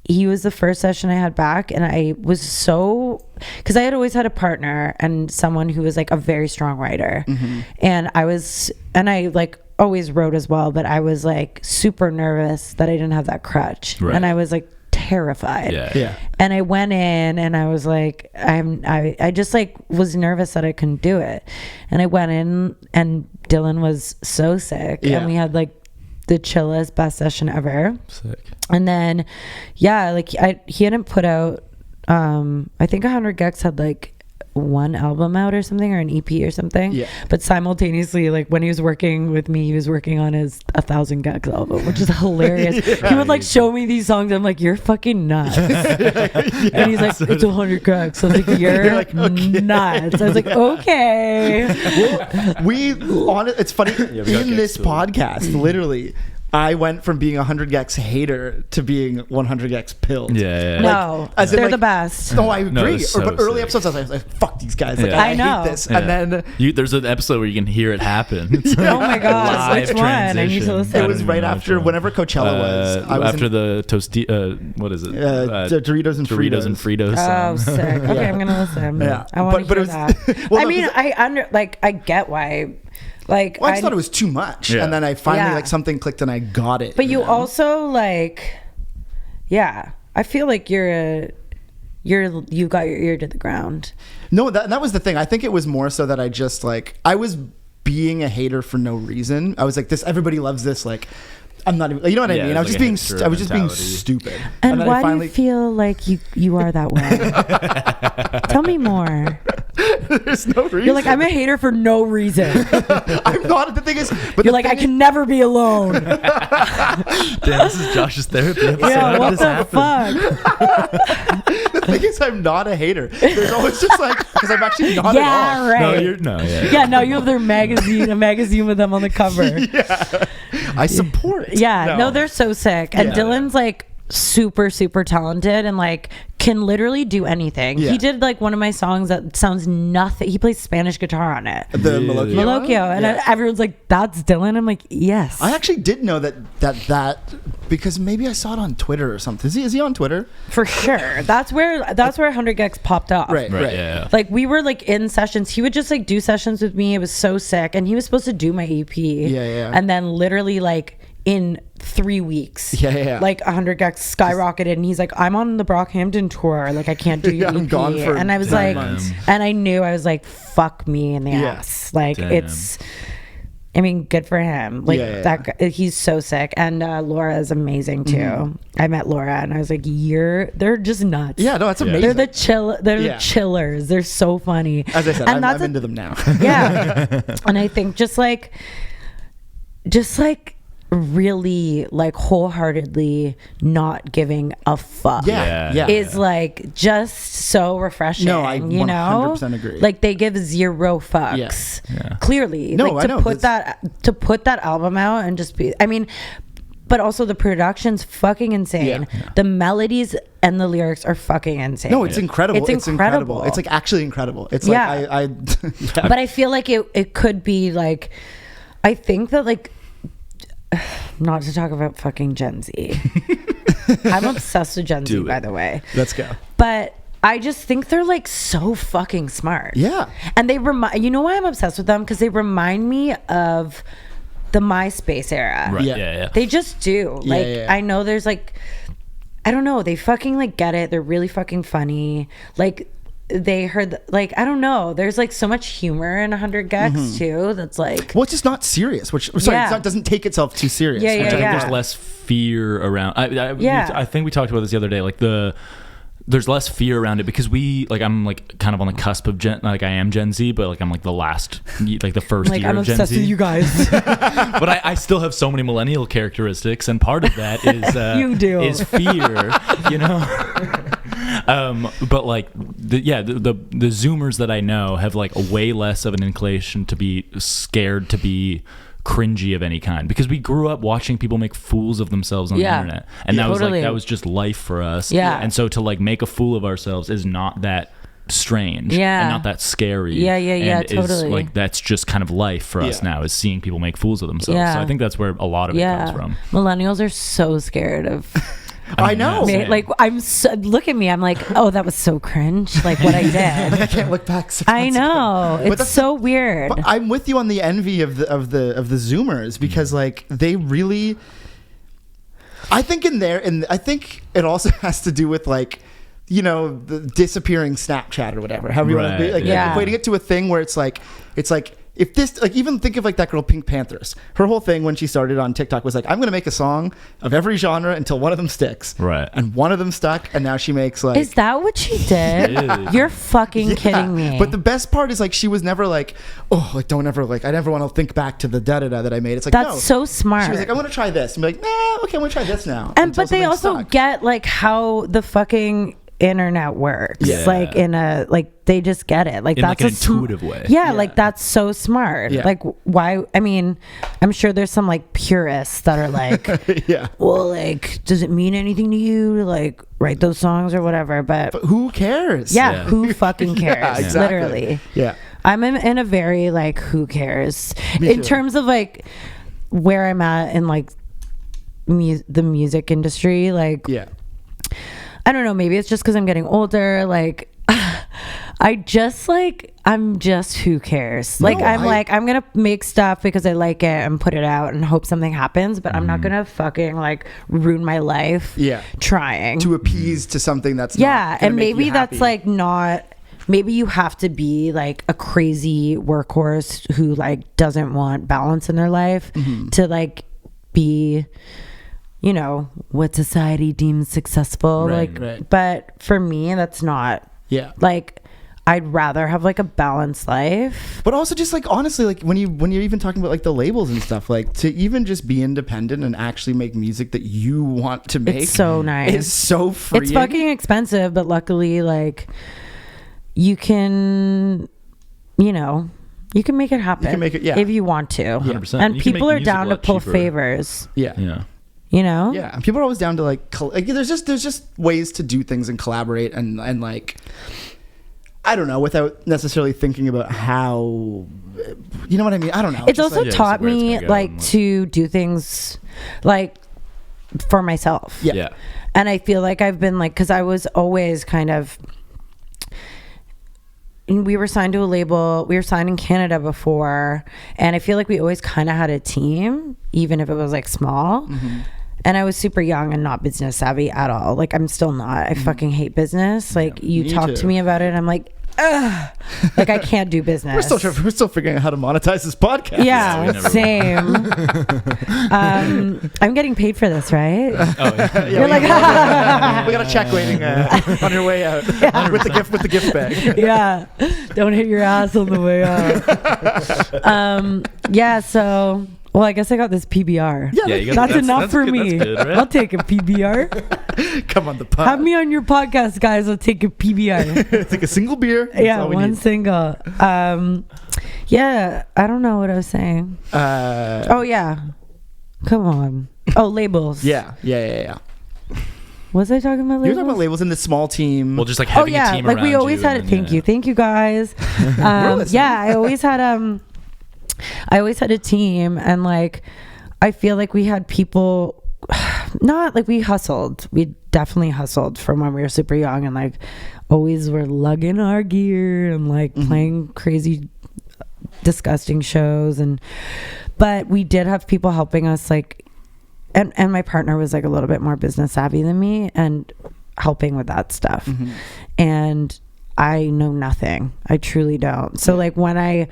he was the first session I had back, and I was so, because I had always had a partner and someone who was like a very strong writer. Mm-hmm. And I like always wrote as well, but I was like super nervous that I didn't have that crutch. Right. And I was like terrified. Yeah. And I went in and I was like, I just like was nervous that I couldn't do it. And I went in, and Dylan was so sick. Yeah. And we had like the chillest, best session ever. Sick. And then, yeah, like he hadn't put out, I think 100 Gecs had like one album out or something, or an EP or something. Yeah. But simultaneously, like when he was working with me, he was working on his 1,000 Gecs album, which is hilarious. Yeah. He would like show me these songs. I'm like, you're fucking nuts. And he's like, it's 100 Gecs. I was like, you're like, okay. Nuts. I was like, okay. Well, it's funny, in this podcast, literally, I went from being a 100 Gecs hater to being 100 Gecs pilled. Yeah. No, like, they're the best. No, I agree. But early episodes, I was like, fuck these guys. Like, I hate this. Yeah. And then there's an episode where you can hear it happen. Oh my god, which one? I need to listen. It was right after whenever Coachella was. After the what is it? Doritos and Fritos. Oh, sick. Okay, I'm gonna listen. Yeah, I want to hear that. Well, I mean, I get why. Like, well, I just thought it was too much, and then I finally like something clicked and I got it. But you also like, I feel like you got your ear to the ground. No, that was the thing. I think it was more so that I just like, I was being a hater for no reason. I was like, everybody loves this. Like, I'm not even, you know what I mean? I was just being stupid. And why do you feel like you are that way? Tell me more. There's no reason. You're like, I'm a hater for no reason. I'm not. The thing is, but you're like, I can never be alone. Damn, this is Josh's therapy episode. Yeah, what the fuck? The thing is, I'm not a hater. There's always just like, because I'm actually not at all. Right. No, you have their magazine, a magazine with them on the cover. Yeah. I support. Yeah, no, they're so sick. And Dylan's like super, super talented and like can literally do anything. He did like one of my songs that sounds nothing. He plays Spanish guitar on it. The Malocchio. And everyone's like, that's Dylan. I'm like, yes. I actually did know that because maybe I saw it on Twitter or something. Is he on Twitter? For sure. That's where 100 Gecs popped up. Right. Yeah. Like we were like in sessions. He would just like do sessions with me. It was so sick. And he was supposed to do my EP. Yeah. And then literally like in 3 weeks, like 100 Gecs skyrocketed, and he's like, I'm on the Brockhampton tour, like I can't do your EP. I'm gone for and I was like months. And I knew, I was like, fuck me in the ass. Like it's, I mean, good for him. Like that guy, he's so sick. And Laura is amazing too. Mm-hmm. I met Laura and I was like, they're just nuts. Yeah, no, that's amazing. They're the chillers. They're so funny. As I said, I'm into them now. Yeah. And I think just like really like wholeheartedly not giving a fuck is like just so refreshing. No, I 100% agree. Like they give zero fucks. Clearly. No, like, I know. To put that album out and just be, I mean, but also the production's fucking insane. The melodies and the lyrics are fucking insane. No, it's incredible. It's incredible. It's like actually incredible. It's like but I feel like it could be like, I think that like, not to talk about fucking Gen Z. I'm obsessed with Gen Z, by the way. Let's go. But I just think they're like so fucking smart. Yeah. And they you know why I'm obsessed with them? Because they remind me of the MySpace era. Right. Yeah. They just do. Like, I know there's like, I don't know. They fucking like get it. They're really fucking funny. Like, they heard like, I don't know, there's like so much humor in 100 Gecs too that's like, well, it's just not serious, it doesn't take itself too serious. I think there's less fear around. I think we talked about this the other day, like there's less fear around it because I'm like kind of on the cusp of I am Gen Z, but like I'm like the first year of Gen Z. I'm obsessed with you guys. But I still have so many millennial characteristics, and part of that is you do. Is fear, you know. But like the Zoomers that I know have like a way less of an inclination to be scared to be cringy of any kind, because we grew up watching people make fools of themselves on the internet, and that was just life for us. And so to like make a fool of ourselves is not that strange and not that scary. And totally. Like that's just kind of life for us now, is seeing people make fools of themselves. So I think that's where a lot of it comes from. Millennials are so scared of I know. Like look at me. I'm like, oh, that was so cringe. Like what I did. I can't look back. I know. It's so weird. But I'm with you on the envy of the Zoomers, because like they really. I think I think it also has to do with like, you know, the disappearing Snapchat or whatever. However you want to be like equating it to a thing where it's like. If this, like, even think of like that girl Pink Panthers. Her whole thing when she started on TikTok was like, I'm going to make a song of every genre until one of them sticks. Right. And one of them stuck, and now she makes like. Is that what she did? You're fucking kidding me. But the best part is like, she was never like, oh, like don't ever like, I never want to think back to the da-da-da that I made. It's like, that's so smart. She was like, I want to try this. And be like, nah, okay, I'm going to try this now. But they also get like how the fucking internet works, like in a like they just get it, like in that's like an intuitive way. Like that's so smart. Like why? I mean, I'm sure there's some like purists that are like, well, like, does it mean anything to you to like write those songs or whatever? But who cares? Who fucking cares? Exactly. Literally. I'm in a very like, who cares in terms of like where I'm at in like the music industry. Like I don't know, maybe it's just because I'm getting older. Like, I'm just who cares? Like, I'm going to make stuff because I like it and put it out and hope something happens, but I'm not going to fucking like ruin my life trying to appease to something that's not and maybe that's like not. Maybe you have to be like a crazy workhorse who like doesn't want balance in their life to like be, you know, what society deems successful. But for me, that's not. Like, I'd rather have like a balanced life. But also just like, honestly, like when you're even talking about like the labels and stuff, like to even just be independent and actually make music that you want to make. It's so nice. It's so freeing. It's fucking expensive, but luckily like you can, you know, you can make it happen. You can make it, if you want to. 100%. And people are down to pull favors. You know? Yeah, and people are always down to like there's just ways to do things and collaborate and like, I don't know, without necessarily thinking about how, you know what I mean? I don't know. It's also like, taught me like to do things like for myself. And I feel like I've been like, because I was always kind of, we were signed to a label. We were signed in Canada before, and I feel like we always kind of had a team, even if it was like small. And I was super young and not business savvy at all. Like, I'm still not. I fucking hate business. Like, you talk to me about it, and I'm like, ugh. Like, I can't do business. We're still figuring out how to monetize this podcast. Yeah, same. I'm getting paid for this, right? You're like, we got a check waiting on your way out with the gift bag. Don't hit your ass on the way out. So. Well, I guess I got this PBR. That's enough for me. That's good, right? I'll take a PBR. Come on the pod. Have me on your podcast, guys. I'll take a PBR. Take a single beer. One single. I don't know what I was saying. Come on. Oh, labels. Yeah. Was I talking about labels? You were talking about labels in the small team. Well, just like having a team around we always had it. Thank you guys. I always had a team, and like I feel like we had people, not like we hustled. We definitely hustled from when we were super young, and like always were lugging our gear and like playing crazy disgusting shows, but we did have people helping us, like, and my partner was like a little bit more business savvy than me and helping with that stuff. And I know nothing. I truly don't. So like when I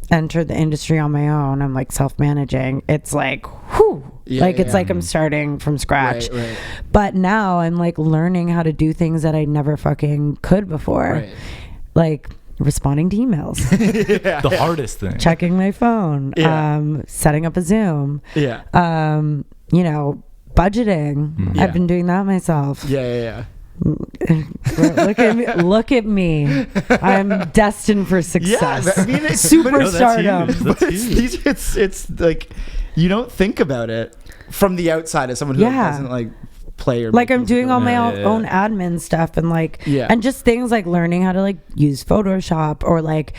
entered the industry on my own, I'm like self-managing. It's like, whew, It's like I'm starting from scratch. Right. But now I'm like learning how to do things that I never fucking could before. Right. Like responding to emails. The hardest thing. Checking my phone. Setting up a Zoom. Yeah. You know, budgeting. I've been doing that myself. Yeah. Look at me. I'm destined for success. Yeah, I mean, superstardom. It's like you don't think about it from the outside as someone who doesn't like play or like I'm doing all my own admin stuff and like and just things like learning how to like use Photoshop or like,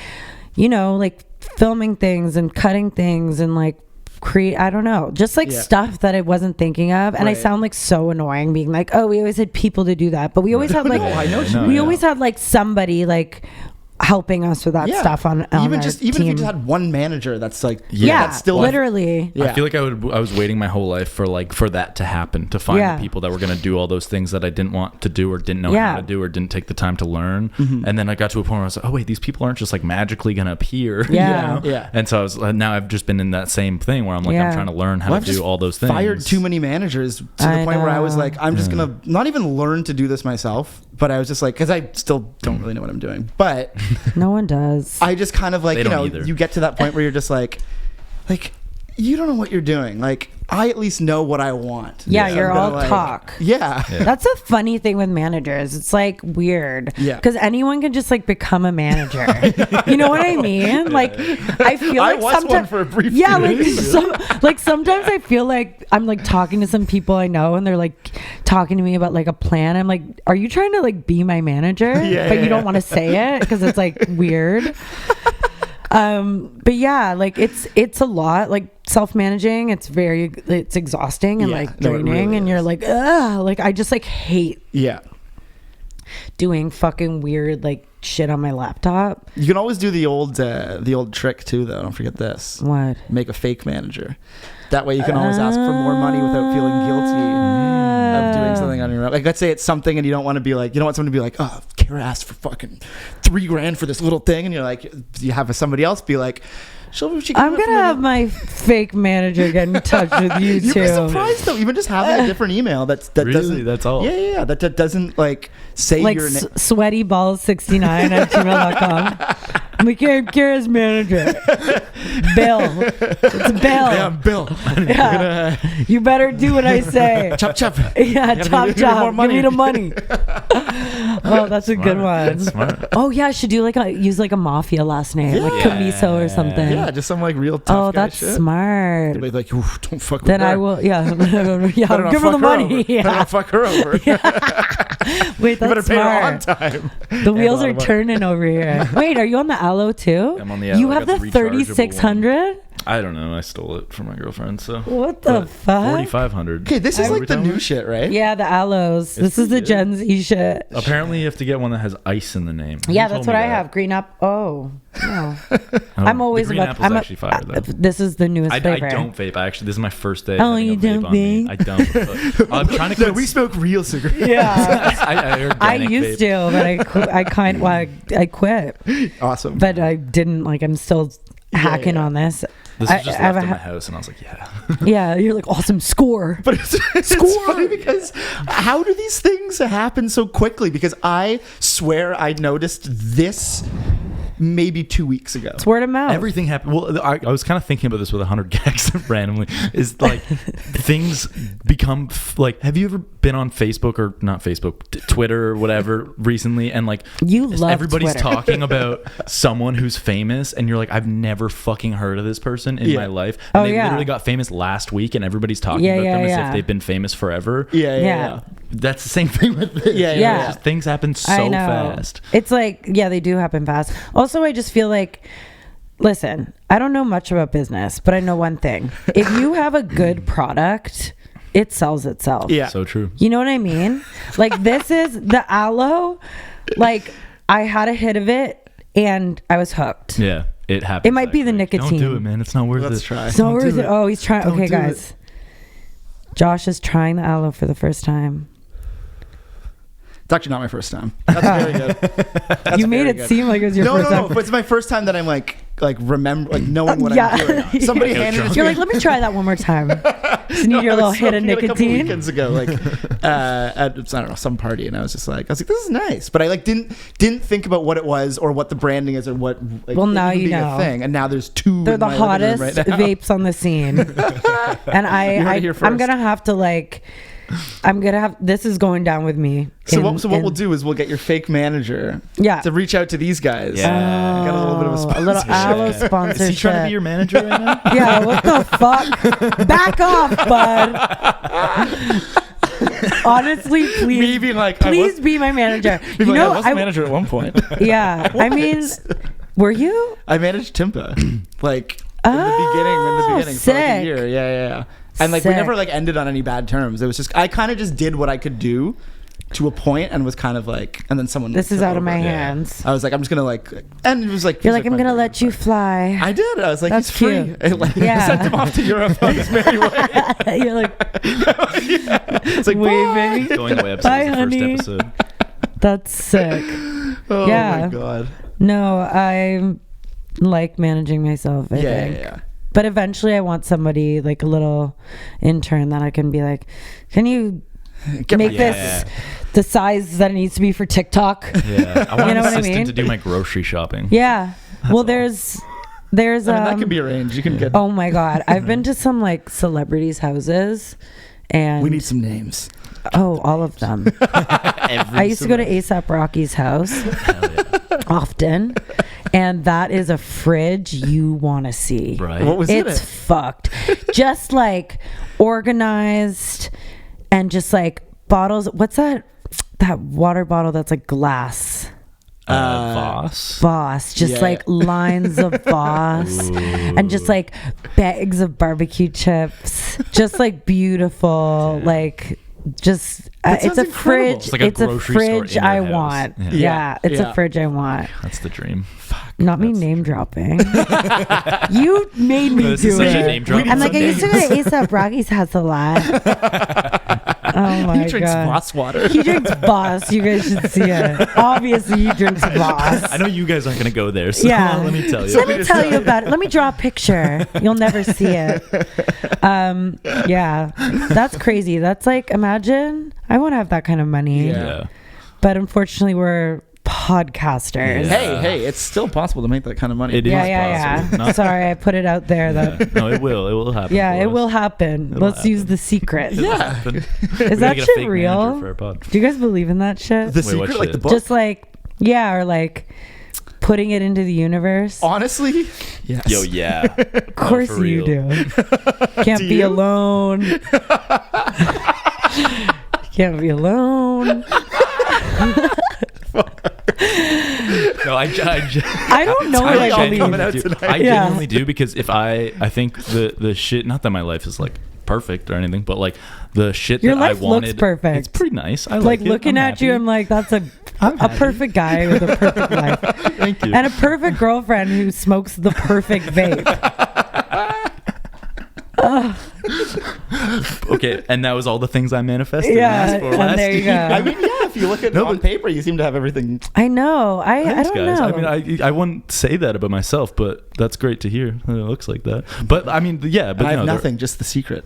you know, like filming things and cutting things and like create, I don't know, just like stuff that I wasn't thinking of. And I sound like so annoying being like, oh, we always had people to do that, but we always had like always had like somebody like helping us with that stuff on even our if team. you just had one manager that's like that's still literally I feel like I was waiting my whole life for that to happen, to find the people that were going to do all those things that I didn't want to do or didn't know how to do or didn't take the time to learn. And then I got to a point where I was like, oh wait, these people aren't just like magically going to appear. And so I was now I've just been in that same thing where I'm like I'm trying to learn how to do all those things. Fired too many managers to the point where I was like, I'm just gonna not even learn to do this myself, but I was just like, because I still don't really know what I'm doing, but no one does. I just kind of like, you know, you get to that point where you're just like you don't know what you're doing. Like I at least know what I want. Yeah, you're all talk. Yeah. That's a funny thing with managers. It's like weird. Yeah. Because anyone can just like become a manager. You know what I mean? Like I feel like I was one for a brief period. Like sometimes I feel like I'm like talking to some people I know and they're like talking to me about like a plan. I'm like, are you trying to like be my manager? But you don't want to say it because it's like weird. But yeah, like it's a lot, like self-managing. It's exhausting and like draining, really and you're like, ugh, like I just like hate doing fucking weird like shit on my laptop. You can always do the old trick too, though. Don't forget this. What? Make a fake manager. That way you can always ask for more money without feeling guilty of doing something on your own. Like let's say it's something and you don't want to be like, you don't want someone to be like, oh, Kara asked for fucking $3,000 for this little thing, and you're like, you have somebody else be like, I'm gonna have my fake manager get in touch with you too. You'd be surprised though, even just having a different email that really? Doesn't. That's all. Yeah. That doesn't like say like your name. sweatyballs69@gmail.com. I'm like, Kara's manager. Bill. It's Bill. Yeah, Bill. You better do what I say. Chop. Yeah, chop. Give me the money. Oh, that's a good one. That's smart. Oh yeah, I should do use like a mafia last name, like Camiso or something. Yeah, just some like real tough guy that's smart. They'll be like, don't fuck with then her. I will. Yeah, I'll give her the money. Better not fuck her over. Wait, that's you better smart. pay her on time. The wheels are turning over here. Wait, are you on the Allo too? I'm on the Allo. You have the 3600? I don't know. I stole it from my girlfriend. So what the fuck? 4500. Okay, this is like the new shit, right? Yeah, the Allos. This is the Gen Z shit. Apparently, you have to get one that has ice in the name. Yeah, that's what I have. Green Up. Oh, no. I'm always Green Apple's actually fire though. This is the newest flavor. I don't vape. This is my first day. Oh, you don't vape? I don't. I'm trying to quit. No, we smoke real cigarettes. Yeah, I used to, but I quit. Awesome. But I didn't. Like, I'm still hacking on this. This was just left in my house, and I was like, yeah, you're like, awesome, score. But it's funny because how do these things happen so quickly? Because I swear I noticed this maybe 2 weeks ago. It's word of mouth. Everything happened. Well, I was kind of thinking about this with 100 Gecs randomly. Is like things become like. Have you ever been on Facebook or not Facebook, Twitter or whatever recently? And like everybody's Twitter. talking about someone who's famous, and you're like, I've never fucking heard of this person in my life. And they literally got famous last week, and everybody's talking about them as if they've been famous forever. Yeah. That's the same thing with this. Yeah. Just, things happen so fast. It's like, they do happen fast. Also, I just feel like, listen, I don't know much about business, but I know one thing. If you have a good product, it sells itself. Yeah. So true. You know what I mean? Like, this is the Allo. Like, I had a hit of it, and I was hooked. Yeah. It happens. It might be the nicotine. Don't do it, man. It's not worth it. Let's try. It's not worth it. Oh, he's trying. Okay, guys. Josh is trying the Allo for the first time. It's actually not my first time. That's very good. You made it seem like it was your first time. No, but it's my first time that I'm like remember, like knowing what I'm doing. Somebody handed it to me. You're like, let me try that one more time. Just need your little hit of nicotine. A couple weekends ago, like at I don't know, some party, and I was like, this is nice, but I like didn't think about what it was or what the branding is or what. Like, well, now you know. A thing, and now there's two. They're the hottest vapes on the scene, and I'm gonna have to like. This is going down with me. So what we'll do is we'll get your fake manager to reach out to these guys. Yeah. Got a little bit of a little Allo sponsorship. Is he trying to be your manager right now? Yeah, what the fuck? Back off, bud. Honestly, please, please be my manager. You know, I was a manager at one point. Yeah, I mean, were you? I managed Timpa, like in the beginning sick. For like a year. Yeah. And like we never like ended on any bad terms. It was just I kind of just did what I could do to a point and was kind of like, and then someone this is out of my hands. I was like, I'm just gonna like, and it was like you're like I'm gonna let you fly. I did. I was like, that's he's free. Cute. I sent him off to Europe on his merry way. You're like, it's like waving. Going away episode. Bye, honey. First episode. That's sick. Oh yeah. my god. No, I like managing myself. I think. Yeah. But eventually I want somebody like a little intern that I can be like, can you make this the size that it needs to be for TikTok? Yeah. I want an assistant to do my grocery shopping. Yeah. Well, there's that can be arranged. You can get. Oh my god. I've been to some like celebrities' houses and we need some names. Oh, all of them. I used to go to A$AP Rocky's house often, and that is a fridge you want to see. Right. What was it's fucked. Just like organized and just like bottles. What's that water bottle that's like glass? Voss. Just like lines of Voss. And just like bags of barbecue chips. Just like beautiful, like just it's a fridge. It's a fridge I want. Yeah, it's a fridge I want. That's the dream. Not me name dropping. You made me do it. I'm like, I used to go to A$AP Rocky's house a lot. Oh my god. He drinks Voss water. He drinks Voss. You guys should see it. Obviously, he drinks Voss. I know you guys aren't going to go there, so let me tell you. Let me tell you about it. Let me draw a picture. You'll never see it. Yeah, that's crazy. That's like, imagine. I want to have that kind of money. Yeah. But unfortunately, we're podcasters. Yeah. Hey, it's still possible to make that kind of money. It is possible. No. Sorry, I put it out there. That no, it will happen. Yeah, it will happen. Let's use the secret. Yeah. Is that shit real? Do you guys believe in that shit? The secret, like the book? Just like, or like putting it into the universe. Honestly, yes. Yo, yeah. Of course you do. Can't be alone. Can't be alone. No, I don't know what I believe. I genuinely do, because if I think the shit, not that my life is like perfect or anything, but like the shit your that life I wanted, looks perfect. It's pretty nice. I like looking at you. I'm like, that's a perfect guy with a perfect life. Thank you. And a perfect girlfriend who smokes the perfect vape. Okay, and that was all the things I manifested. Yeah, and there you go. I mean, if you look at it on paper, you seem to have everything. I know. I don't know. I mean, I wouldn't say that about myself, but that's great to hear. It looks like that. But I mean, yeah. But I have nothing, just the secret.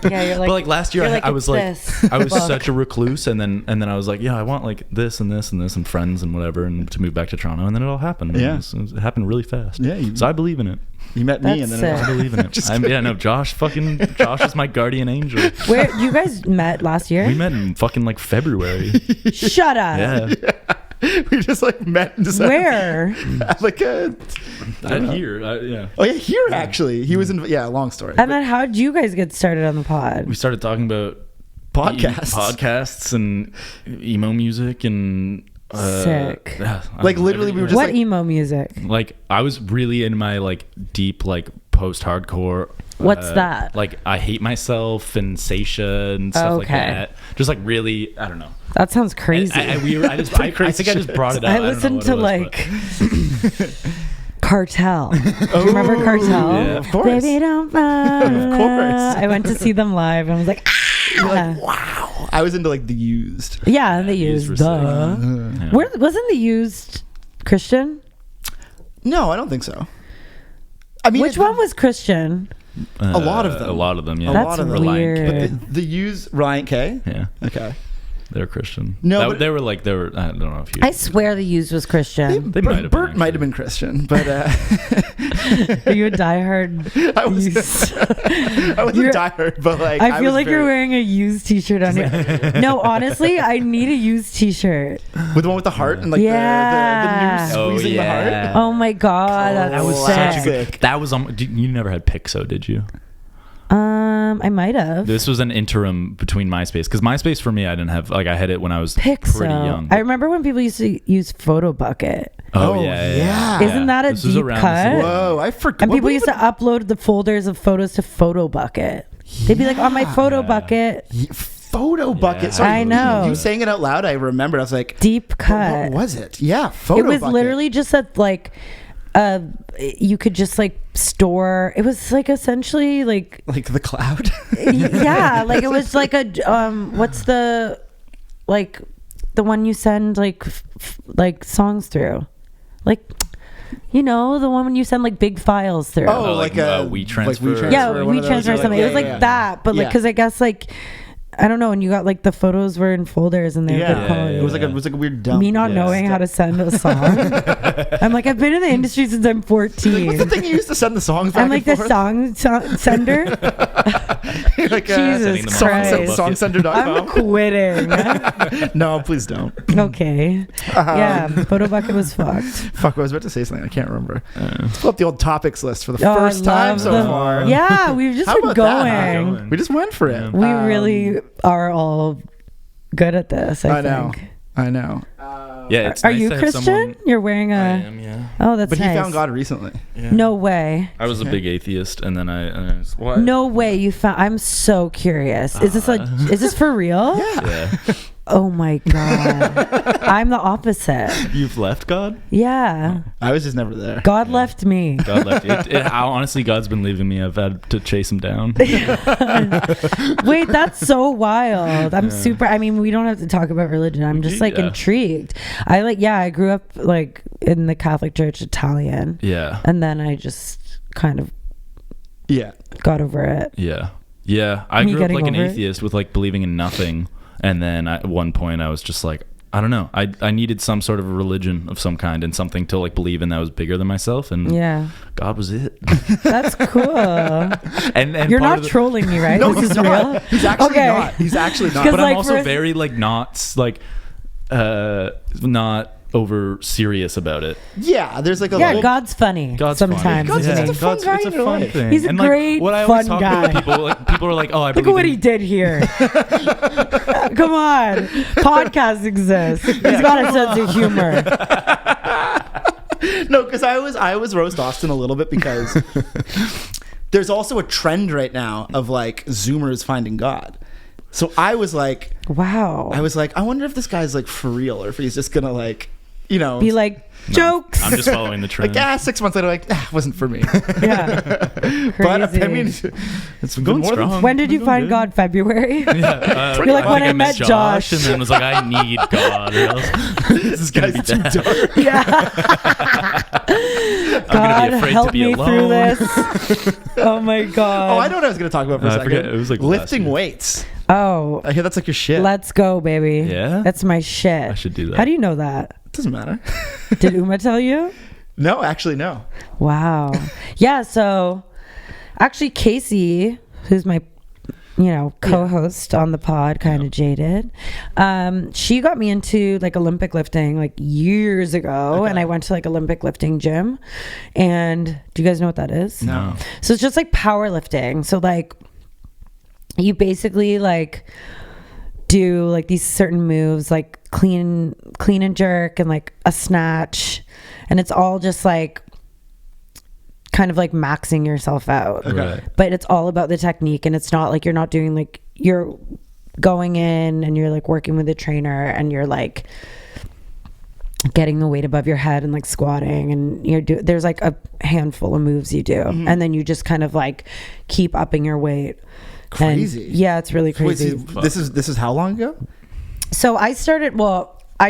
Yeah, you're like. But like last year, I was like, I was book. such a recluse, and then I was like, yeah, I want like this and this and this and friends and whatever, and to move back to Toronto, and then it all happened. Yeah, it happened really fast. Yeah, so I believe in it. You met me, and then I believe in it. Josh is my guardian angel. Where you guys met last year? We met in fucking like February. Shut up. Yeah. We just like met in December. Where? Like here. Yeah. Oh yeah, here actually. He was in. Yeah, long story. And then how did you guys get started on the pod? We started talking about podcasts and emo music and. Sick. Like literally, we were just what emo music? Like I was really in my like deep like post-hardcore. What's that? Like I Hate Myself and Seisha and stuff like that. Just like really, I don't know. That sounds crazy. I think I just brought it up. I listened to like Cartel. Do you remember Cartel? Yeah, of course. Baby, don't of course. I went to see them live and I was like, like, wow. I was into like The Used. Yeah, The Used. Duh. Yeah. Wasn't The Used Christian? No, I don't think so. I mean, which one was Christian? A lot of them. A lot of them, yeah. That's weird. But the use Ryan K? Yeah. Okay. They're Christian. No, they were. I don't know if you. I swear the used was Christian. They might have been. Bert might have been Christian, but Are you a diehard? I wasn't diehard, but like I feel like you're wearing a used T-shirt on here. No, honestly, I need a used T-shirt with the one with the heart and like the news squeezing the heart. Oh my god, that was sick. such a good. That was you never had Pixo, did you? I might have. This was an interim between MySpace, because MySpace for me, I didn't have, like, I had it when I was pretty young. I remember when people used to use Photobucket. Oh yeah. Isn't that a deep cut? Whoa, I forgot. And people used to upload the folders of photos to Photobucket. They'd be like, on my Photobucket. Photobucket. Yeah. Sorry, I know. You saying it out loud, I remember. I was like, deep cut. What was it? Yeah, Photobucket. It was literally just that, like, you could just like store. It was like essentially like the cloud. Yeah, like it was like a what's the like the one you send like songs through, like, you know, the one when you send like big files through. Oh, like a WeTransfer. Like WeTransfer. Yeah, WeTransfer or something. It was like that, but like, because I guess like, I don't know, and you got like the photos were in folders and they were good quality. It was like a weird dump. Me not knowing how to send a song. I'm like, I've been in the industry since I'm 14. What's the thing you used to send the songs back I'm like the song sender. Like Jesus Christ. Songsender.com. I'm quitting. No, please don't. Okay. Yeah, Photobucket was fucked. Fuck, I was about to say something. I can't remember. Let's pull up the old topics list for the first time so far. Yeah, we've just been going. We just went for it. We really are all good at this, I think. I know. Yeah, it's Are nice you to have Christian? someone... You're wearing a... I am, yeah. Oh, that's nice. But he nice. found God recently. Yeah. No way. I was a big atheist, and then I what? No way you found... I'm so curious. Is this for real? Yeah. Oh my God. I'm the opposite. You've left God? Yeah. I was just never there. God left me. God left you. Honestly, God's been leaving me. I've had to chase him down. Wait, that's so wild. I'm super... I mean, we don't have to talk about religion. I'm just like intrigued. I grew up like in the Catholic Church, Italian. Yeah. And then I just kind of got over it. Yeah. Yeah. I grew up like an atheist with like believing in nothing. And then at one point I was just like, I don't know. I needed some sort of a religion of some kind and something to like believe in that was bigger than myself. And God was it. That's cool. and you're not trolling me, right? No, this is not. real. He's actually not. He's actually not. But I'm also very like not over serious about it. Yeah, there's like a God's funny. Sometimes. God's a fun guy. It's a fun thing. He's a great fun guy. People are like, oh, I look at what he did here. Come on, podcasts exist. He's got a sense of humor. No, because I was roast Austin a little bit because there's also a trend right now of like Zoomers finding God. So I was like, wow. I wonder if this guy's like for real or if he's just gonna like, you know, be like jokes. I'm just following the trend. Like 6 months later, like wasn't for me. Yeah, but I mean, it's going strong. When did you find God? February. Yeah, you're like when I met Josh, and then was like, I need God, or else this is gonna be too dark. Yeah. I'm gonna be afraid help to be me alone. Through this. Oh my God. Oh, I know what I was gonna talk about for a second. It was like lifting weights. Oh, I hear that's like your shit. Let's go, baby. Yeah, that's my shit. I should do that. How do you know that? It doesn't matter. Did Uma tell you? No, actually, no. Wow. Yeah. So, actually, Kacy, who's my, co-host on the pod, Kinda Jaded, she got me into like Olympic lifting like years ago, and I went to like Olympic lifting gym. And do you guys know what that is? No. So it's just like powerlifting. So like, you basically like do like these certain moves like clean and jerk and like a snatch, and it's all just like kind of like maxing yourself out. Okay. But it's all about the technique, and it's not like you're not doing like, you're going in and you're like working with a trainer and you're like getting the weight above your head and like squatting, and there's like a handful of moves you do, and then you just kind of like keep upping your weight. Crazy. And yeah, it's really crazy. Wait, this is how long ago? So I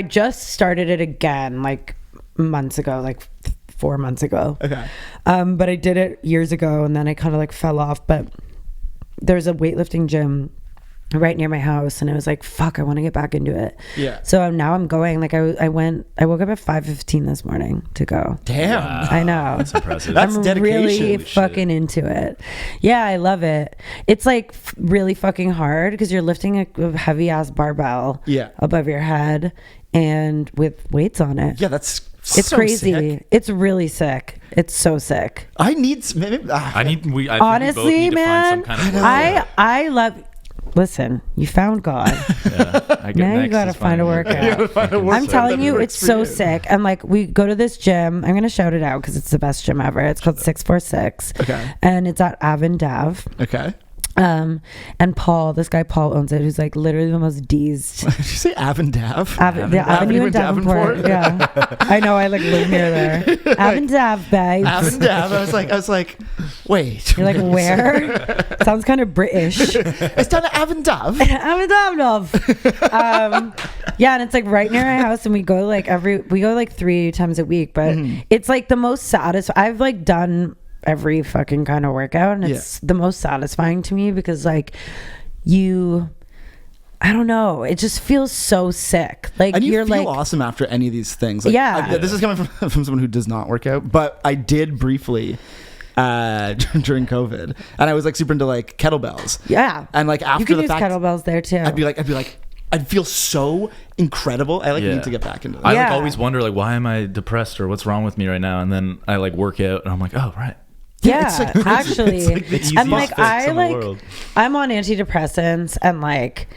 just started it again like months ago, like 4 months ago. Okay. But I did it years ago, and then I kind of like fell off. But there's a weightlifting gym right near my house, and I was like, fuck, I want to get back into it. Yeah. So now I'm going. Like I woke up at 5:15 this morning to go. Damn. Wow. I know. That's impressive. That's I'm dedication. really fucking into it. Yeah, I love it. It's like really fucking hard because you're lifting a heavy ass barbell above your head and with weights on it. Yeah, it's so crazy. Sick. It's really sick. It's so sick. Honestly, honestly, man, I love. Listen, you found God. Now you gotta find a workout. I'm telling you, it's so sick. And like, we go to this gym. I'm gonna shout it out because it's the best gym ever. It's called 646. Okay. And it's at Avondave. Okay. And this guy Paul owns it, who's like literally the most deezed. Did you say Avondave? The Avenue in Davenport. Yeah. I know, I like live near there. Avondave, babe. Avondave. I was like, wait. You're like, where? Sounds kind of British. It's down to Avondave. Yeah, and it's like right near my house, and we go like 3 times a week, but it's like the most satisfying. I've like done every fucking kind of workout, and it's the most satisfying to me because like I don't know, it just feels so sick. Like, and you're feel like awesome after any of these things. Like, this is coming from someone who does not work out, but I did briefly during COVID, and I was like super into like kettlebells. Yeah, and like after you can the use fact, kettlebells there too. I'd be like. I'd feel so incredible. I need to get back into that. I like always wonder like, why am I depressed or what's wrong with me right now? And then I like work out and I'm like, oh right. Yeah, it's like actually, it's like the easiest fix in the world. I'm on antidepressants, and like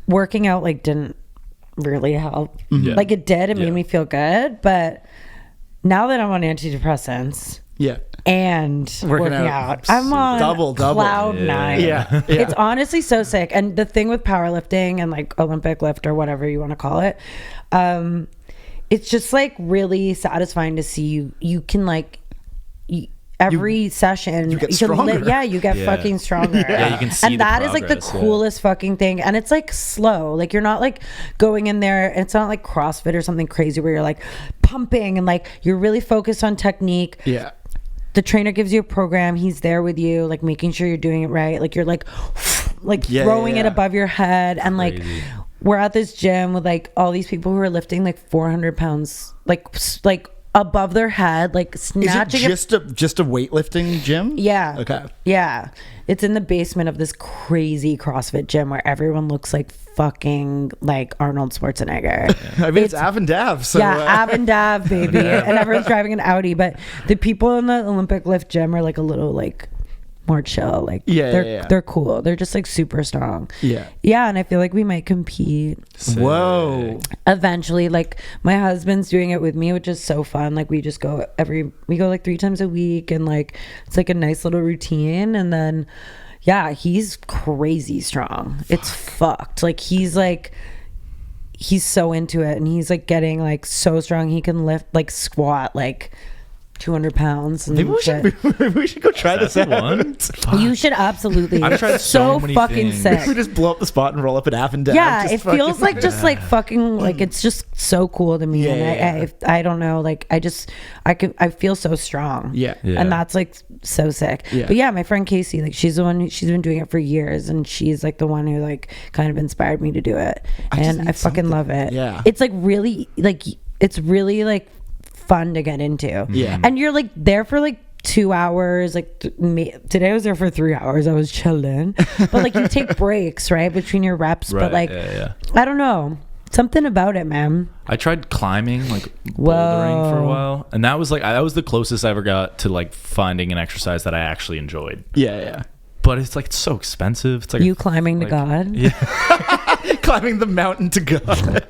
working out like didn't really help. Mm-hmm. Like it did. It made me feel good, but now that I'm on antidepressants, and working out, I'm on double cloud nine. Yeah. It's honestly so sick. And the thing with powerlifting and like Olympic lift or whatever you want to call it, it's just like really satisfying to see you can like every session you get stronger. you get fucking stronger. You can see and that is like the coolest fucking thing. And it's like slow, like you're not like going in there, and it's not like CrossFit or something crazy where you're like pumping and like you're really focused on technique. The trainer gives you a program, he's there with you, like making sure you're doing it right, like you're like throwing it above your head. And like we're at this gym with like all these people who are lifting like 400 pounds like above their head, like snatching. Is it just a weightlifting gym? Yeah. Okay. Yeah. It's in the basement of this crazy CrossFit gym where everyone looks like fucking like Arnold Schwarzenegger. I mean, it's Avondave. So, Avondave, baby. And everyone's driving an Audi, but the people in the Olympic lift gym are like a little like more chill. Like they're cool. They're just like super strong. Yeah. And I feel like we might compete. Whoa. Eventually, like my husband's doing it with me, which is so fun. Like we go like 3 times a week, and like it's like a nice little routine. And then he's crazy strong. It's fucked. Like he's so into it, and he's like getting like so strong he can lift like squat like 200 pounds. And maybe we should go try this out. You should absolutely. I've tried so many fucking things. sick. We just blow up the spot and roll up at Avondale. Yeah, it feels like just like fucking like it's just so cool to me. I don't know, like I feel so strong. Yeah. And that's like so sick. Yeah. But my friend Kacy, like she's the one she's been doing it for years, and she's like the one who like kind of inspired me to do it. And I fucking love it. Yeah. It's like really like fun to get into. Yeah. And you're like there for like 2 hours. Like today I was there for 3 hours. I was chilling. But like you take breaks, right, between your reps. Right, but like I don't know, something about it, man. I tried climbing, like bouldering for a while, and that was the closest I ever got to like finding an exercise that I actually enjoyed. Yeah. But it's like so expensive. It's like you climbing to God. Yeah. Climbing the mountain to God.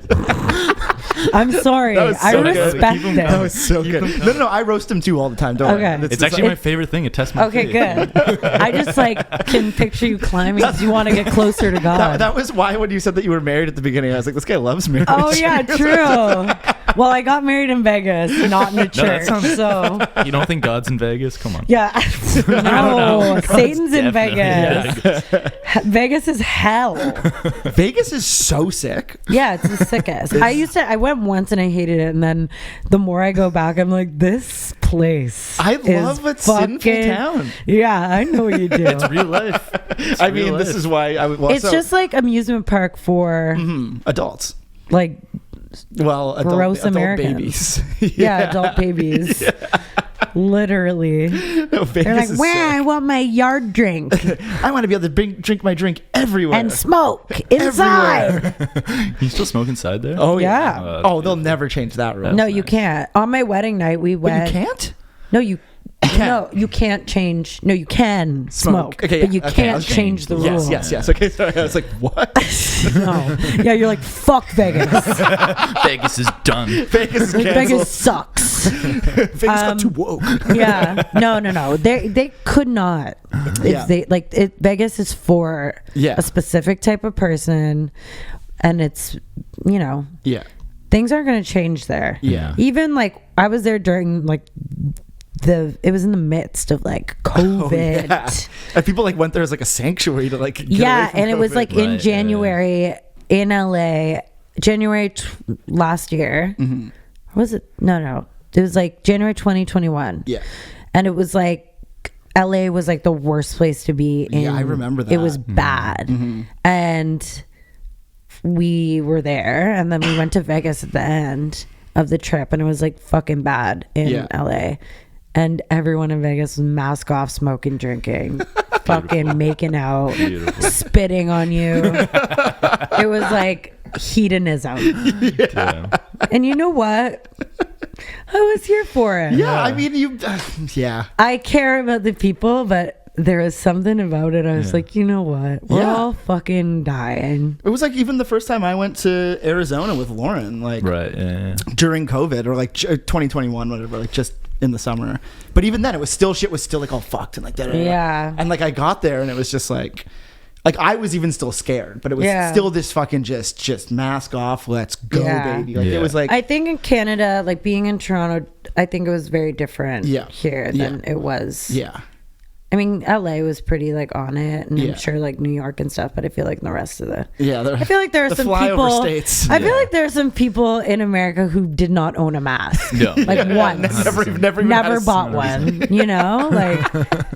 I'm sorry. I respect it. That was so good. No, I roast him too all the time. Don't worry. It's actually my favorite thing. It tests my faith. Good. I just like can picture you climbing because you want to get closer to God. That was why when you said that you were married at the beginning, I was like, this guy loves marriage. Oh yeah, true. Well, I got married in Vegas, not in a church. So you don't think God's in Vegas? Come on. Yeah. No, Satan's in Vegas. Vegas is hell. Vegas is so sick. Yeah, it's the sickest. I went once and I hated it, and then the more I go back, I'm like, this place. I love a sinful town. Yeah, I know you do. It's real life. This is why I would. It's just like amusement park for adults. Like, gross adult babies. Yeah, adult babies. Yeah. Literally. No, they're like, I want my yard drink. I want to be able to drink my drink everywhere. And smoke inside. You still smoke inside there? Oh, yeah. They'll never change that rule. No, you can't. On my wedding night, we went. But you can't? No, you No, you can't change. No, you can smoke, okay, but you can't change the rules. Yes. Okay, sorry. I was like, what? No. Yeah, you're like, fuck Vegas. Vegas is done. Vegas is canceled. Vegas sucks. Vegas got too woke. Yeah. No. They could not. Vegas is for a specific type of person, and it's, things aren't going to change there. Yeah. Even like I was there during like it was in the midst of like COVID. Oh, yeah. And people like went there as like a sanctuary to like get away from and COVID. it was like in January in LA, January last year. Mm-hmm. Was it? No. It was like January 2021. Yeah. And it was like LA was like the worst place to be in. Yeah, I remember that. It was bad. Mm-hmm. And we were there, and then we went to Vegas at the end of the trip, and it was like fucking bad in LA. And everyone in Vegas was mask off, smoking, drinking, fucking making out, spitting on you. It was like hedonism. Yeah. And you know what? I was here for it. Yeah, I mean, I care about the people, but there was something about it. I was like, you know what? We're all fucking dying. It was like even the first time I went to Arizona with Lauren, like during COVID or like 2021, whatever, like just in the summer. But even then, shit was still like all fucked and like that. Yeah. And like I got there and it was just like I was even still scared, but it was still this fucking just mask off, let's go, baby. Like it was like, I think in Canada, like being in Toronto, I think it was very different here than it was. Yeah. I mean, LA was pretty like on it, and I'm sure like New York and stuff. But I feel like in the rest of the I feel like there are some people. States. I feel like there are some people in America who did not own a mask. Like once, never bought one. You know, like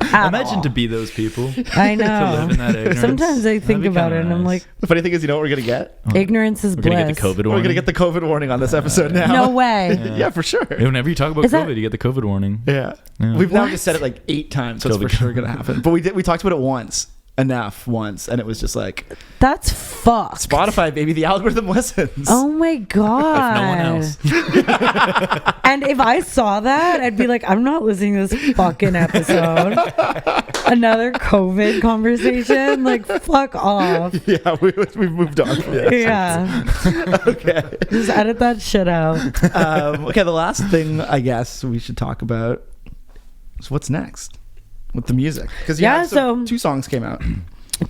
imagine to be those people. I know. To live in that ignorance. Sometimes I think about it, and I'm like, the funny thing is, you know what we're gonna get? Ignorance is bliss. We're gonna get the COVID warning. We're gonna get the COVID warning on this episode now. No way. Yeah, for sure. Whenever you talk about COVID, you get the COVID warning. Yeah. We've now just said it like 8 times, so it's for sure gonna happen. But we talked about it once, and it was just like, that's fucked. Spotify, baby, the algorithm listens. Oh my god. If no one else. And if I saw that, I'd be like, I'm not listening to this fucking episode. Another COVID conversation, like fuck off. Yeah, we've moved on from this. Yeah. Okay, just edit that shit out. Okay, the last thing I guess we should talk about is what's next with the music, because so 2 songs came out.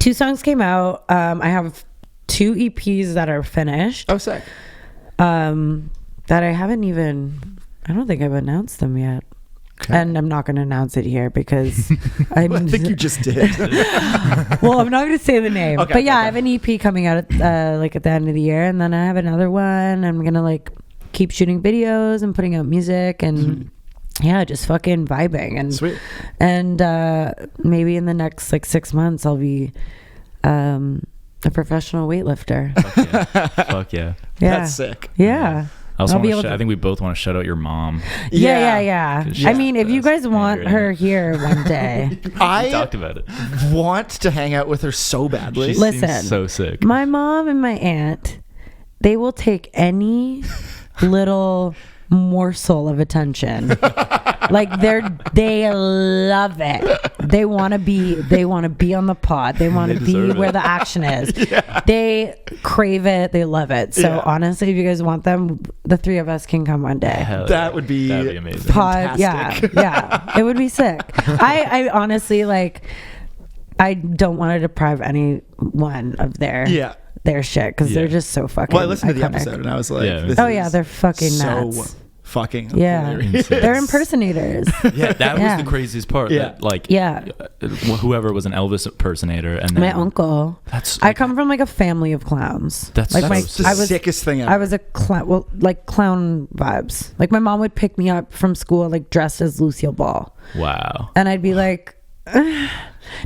2 songs came out. I have 2 EPs that are finished. Oh, sick. That I don't think I've announced them yet. Okay. And I'm not going to announce it here because I think you just did. Well, I'm not going to say the name. Okay, but I have an EP coming out at the end of the year, and then I have another one. I'm going to like keep shooting videos and putting out music and just fucking vibing. And sweet. And maybe in the next like 6 months I'll be a professional weightlifter. Fuck yeah. That's sick. Yeah. I think we both want to shout out your mom. Yeah. I mean, if you guys want her here one day. I talked about it. Want to hang out with her so badly. Listen, so sick. My mom and my aunt, they will take any little morsel of attention. Like they love it. They want to be on the pod. They want to be where the action is. Yeah. They crave it. They love it. So honestly, if you guys want them, the 3 of us can come one day. That'd be amazing. Pod, yeah, it would be sick. I honestly I don't want to deprive anyone of their their shit because they're just so fucking. Well, I listened to the iconic. episode and I was like, they're fucking nuts. Fucking hilarious. They're impersonators. That was the craziest part. That, whoever was an Elvis impersonator, and then my uncle. I come from like a family of clowns. That's the sickest thing ever. I was a clown. Well, like clown vibes. Like my mom would pick me up from school like dressed as Lucille Ball. Wow. And I'd be like.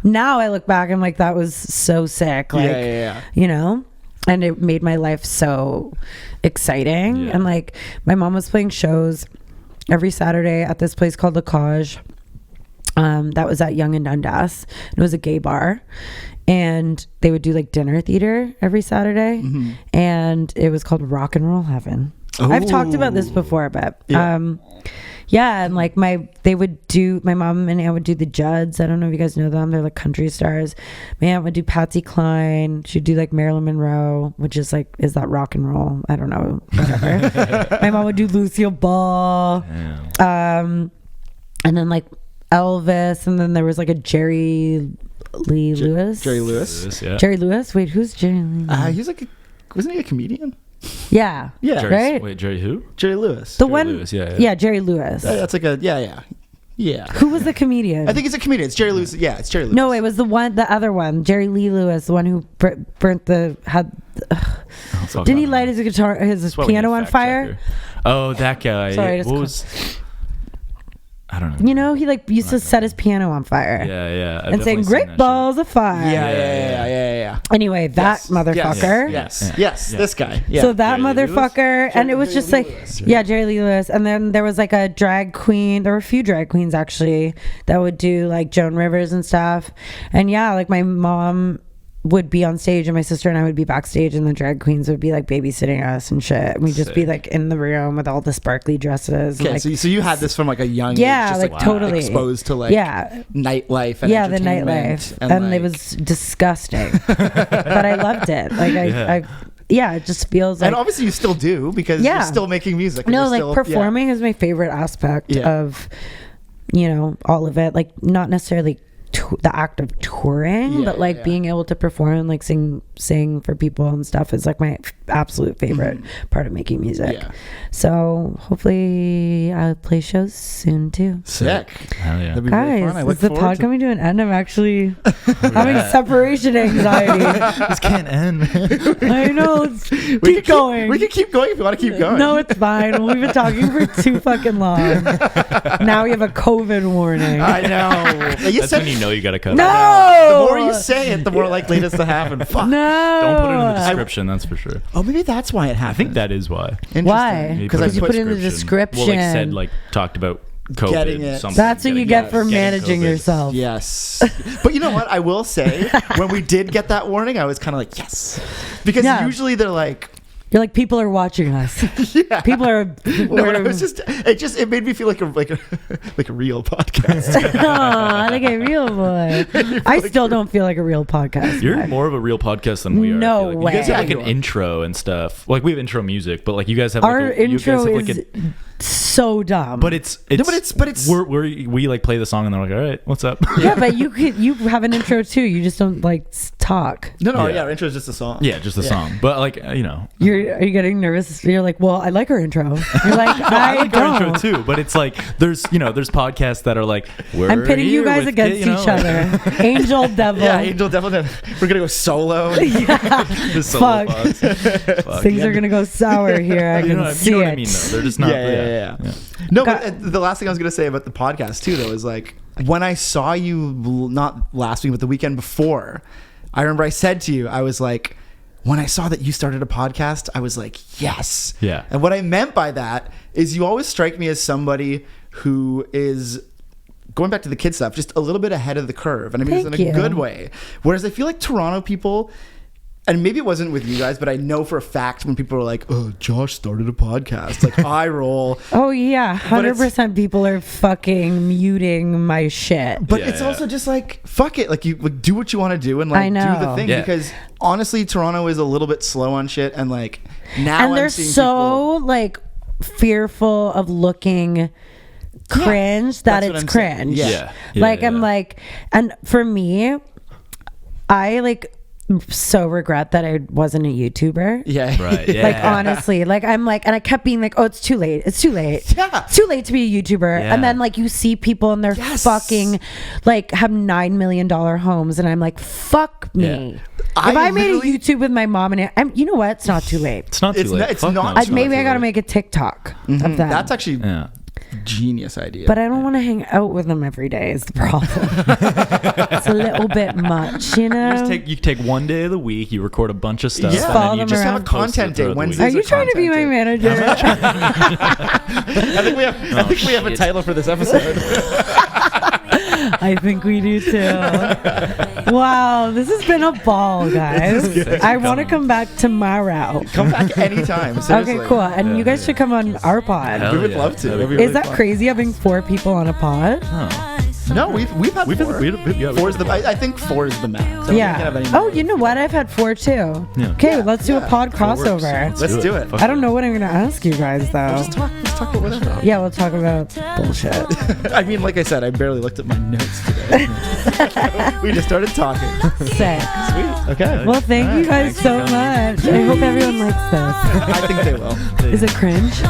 Now I look back, I'm like, that was so sick. Like, you know, and it made my life so exciting. And like, my mom was playing shows every Saturday at this place called the Kaj. That was at Yonge and Dundas. It was a gay bar, and they would do like dinner theater every Saturday, and it was called Rock and Roll Heaven. Ooh. I've talked about this before, but and like my mom and aunt would do the Judds. I don't know if you guys know them. They're like country stars. My aunt would do Patsy Cline. She'd do like Marilyn Monroe, which is like, is that rock and roll? I don't know. Whatever. My mom would do Lucille Ball. And then like Elvis, and then there was like a Jerry Lee Lewis. Jerry Lewis. Jerry Lewis. Wait, who's Jerry Lee Lewis? He's like wasn't he a comedian? Yeah. Right? Wait, Jerry who? Jerry Lewis. The one. Lewis, Jerry Lewis. That's like a yeah. Who was the comedian? I think he's a comedian. It's Jerry Lewis. Yeah, it's Jerry Lewis. No, it was the other one, Jerry Lee Lewis, the one who burnt didn't he light his guitar, his piano on fire? Checker. Oh, that guy. Sorry, I don't know. You know, he like used to set his piano on fire. Yeah. And saying "Great balls of fire." Yeah. Anyway, that motherfucker. Yes. This guy. Yeah. So that motherfucker, and it was just like, Jerry Lee Lewis. And then there was like a drag queen. There were a few drag queens actually that would do like Joan Rivers and stuff. And like my mom would be on stage and my sister and I would be backstage, and the drag queens would be like babysitting us and shit, and we'd just be like in the room with all the sparkly dresses. Okay, and, like, so you had this from like a young age, just like totally exposed to like nightlife and the nightlife, and like, it was disgusting, but I loved it. Like it just feels like, and obviously you still do because you're still making music. No, like still, performing is my favorite aspect of, you know, all of it. Like not necessarily the act of touring, but like being able to perform and like sing for people and stuff is like my absolute favorite part of making music. So hopefully I'll play shows soon too. Sick. Hell yeah. Guys, is the pod coming to an end? I'm actually having separation anxiety. This can't end, man. I know. Keep going. We can keep going if you want to keep going. No, it's fine. We've been talking for too fucking long. Now we have a COVID warning. I know. That's when you know you gotta cut. No. The more you say it, the more likely it is to happen. Fuck. No. Don't put it in the description. That's for sure. Oh, maybe that's why it happened. I think that is why. Why? Because you put it in the description. Well, like said, like talked about COVID. Getting it. That's what you get for managing COVID. Yourself. Yes. But you know what? I will say, when we did get that warning, I was kind of like, yes. Because usually they're like, you're like, people are watching us. People are. No, it was it made me feel like a real podcast. Aw, like a real boy. I still don't feel like a real podcast. You're more of a real podcast than we are. No way. You guys have like an intro and stuff. Like we have intro music, but like you guys have our intro is so dumb. But it's we like play the song and they're like, all right, what's up? Yeah, but you have an intro too. You just don't like talk. No, our intro is just a song. Yeah, just a song. But like, you know, are you getting nervous? You're like, well, I like our intro. You're like, I like don't. Our intro too. But it's like there's podcasts that are like, I'm pitting you guys against each other. Angel, devil. Yeah, angel, devil. We're gonna go solo. Fuck. Things are gonna go sour here. I can see you know it. What I mean, though. They're just not. Yeah. No, but the last thing I was gonna say about the podcast too, though, is like when I saw you, not last week, but the weekend before, I remember I said to you, I was like, when I saw that you started a podcast, I was like, yes. Yeah. And what I meant by that is you always strike me as somebody who is, going back to the kid stuff, just a little bit ahead of the curve. And I mean, it's in a good way. Whereas I feel like Toronto people, and maybe it wasn't with you guys, but I know for a fact when people are like, oh, Josh started a podcast, like eye roll. Oh yeah, 100% people are fucking muting my shit. But it's also just like, fuck it, like you do what you want to do and like do the thing. Because honestly, Toronto is a little bit slow on shit, and like now and they're so like fearful of looking cringe that it's cringe. Yeah. Like I'm like, and for me, I like so regret that I wasn't a YouTuber. Yeah. Right. Yeah. Like, honestly, like, I'm like, and I kept being like, oh, it's too late. It's too late. Yeah. It's too late to be a YouTuber. Yeah. And then, like, you see people and they're fucking, like, have $9 million homes. And I'm like, fuck me. Yeah. If I made a YouTube with my mom and you know what? It's not too late. It's not too late. It's not. Maybe I got to make a TikTok of that. That's actually genius idea. But I don't want to hang out with them every day is the problem. It's a little bit much, you know? You take one day of the week, you record a bunch of stuff, and then you just have a content day. Are you trying to be my manager? I think we have a title for this episode. I think we do too. Wow, this has been a ball, guys. I want to come back tomorrow. Come back anytime. Seriously. Okay, cool. And you guys should come on our pod. We would love to. Is that crazy having 4 people on a pod? Oh. No, we've had 4. 4 is the. I think 4 is the max. Oh, you know what? I've had 4 too. Yeah. Okay, let's do a pod crossover. Let's do it. I don't know what I'm gonna ask you guys though. Let's talk about whatever. Yeah, we'll talk about bullshit. I mean, like I said, I barely looked at my notes today. We just started talking. Sick. Sweet. Okay. Well, thank you guys so much. I hope everyone likes this. I think they will. Is it cringe?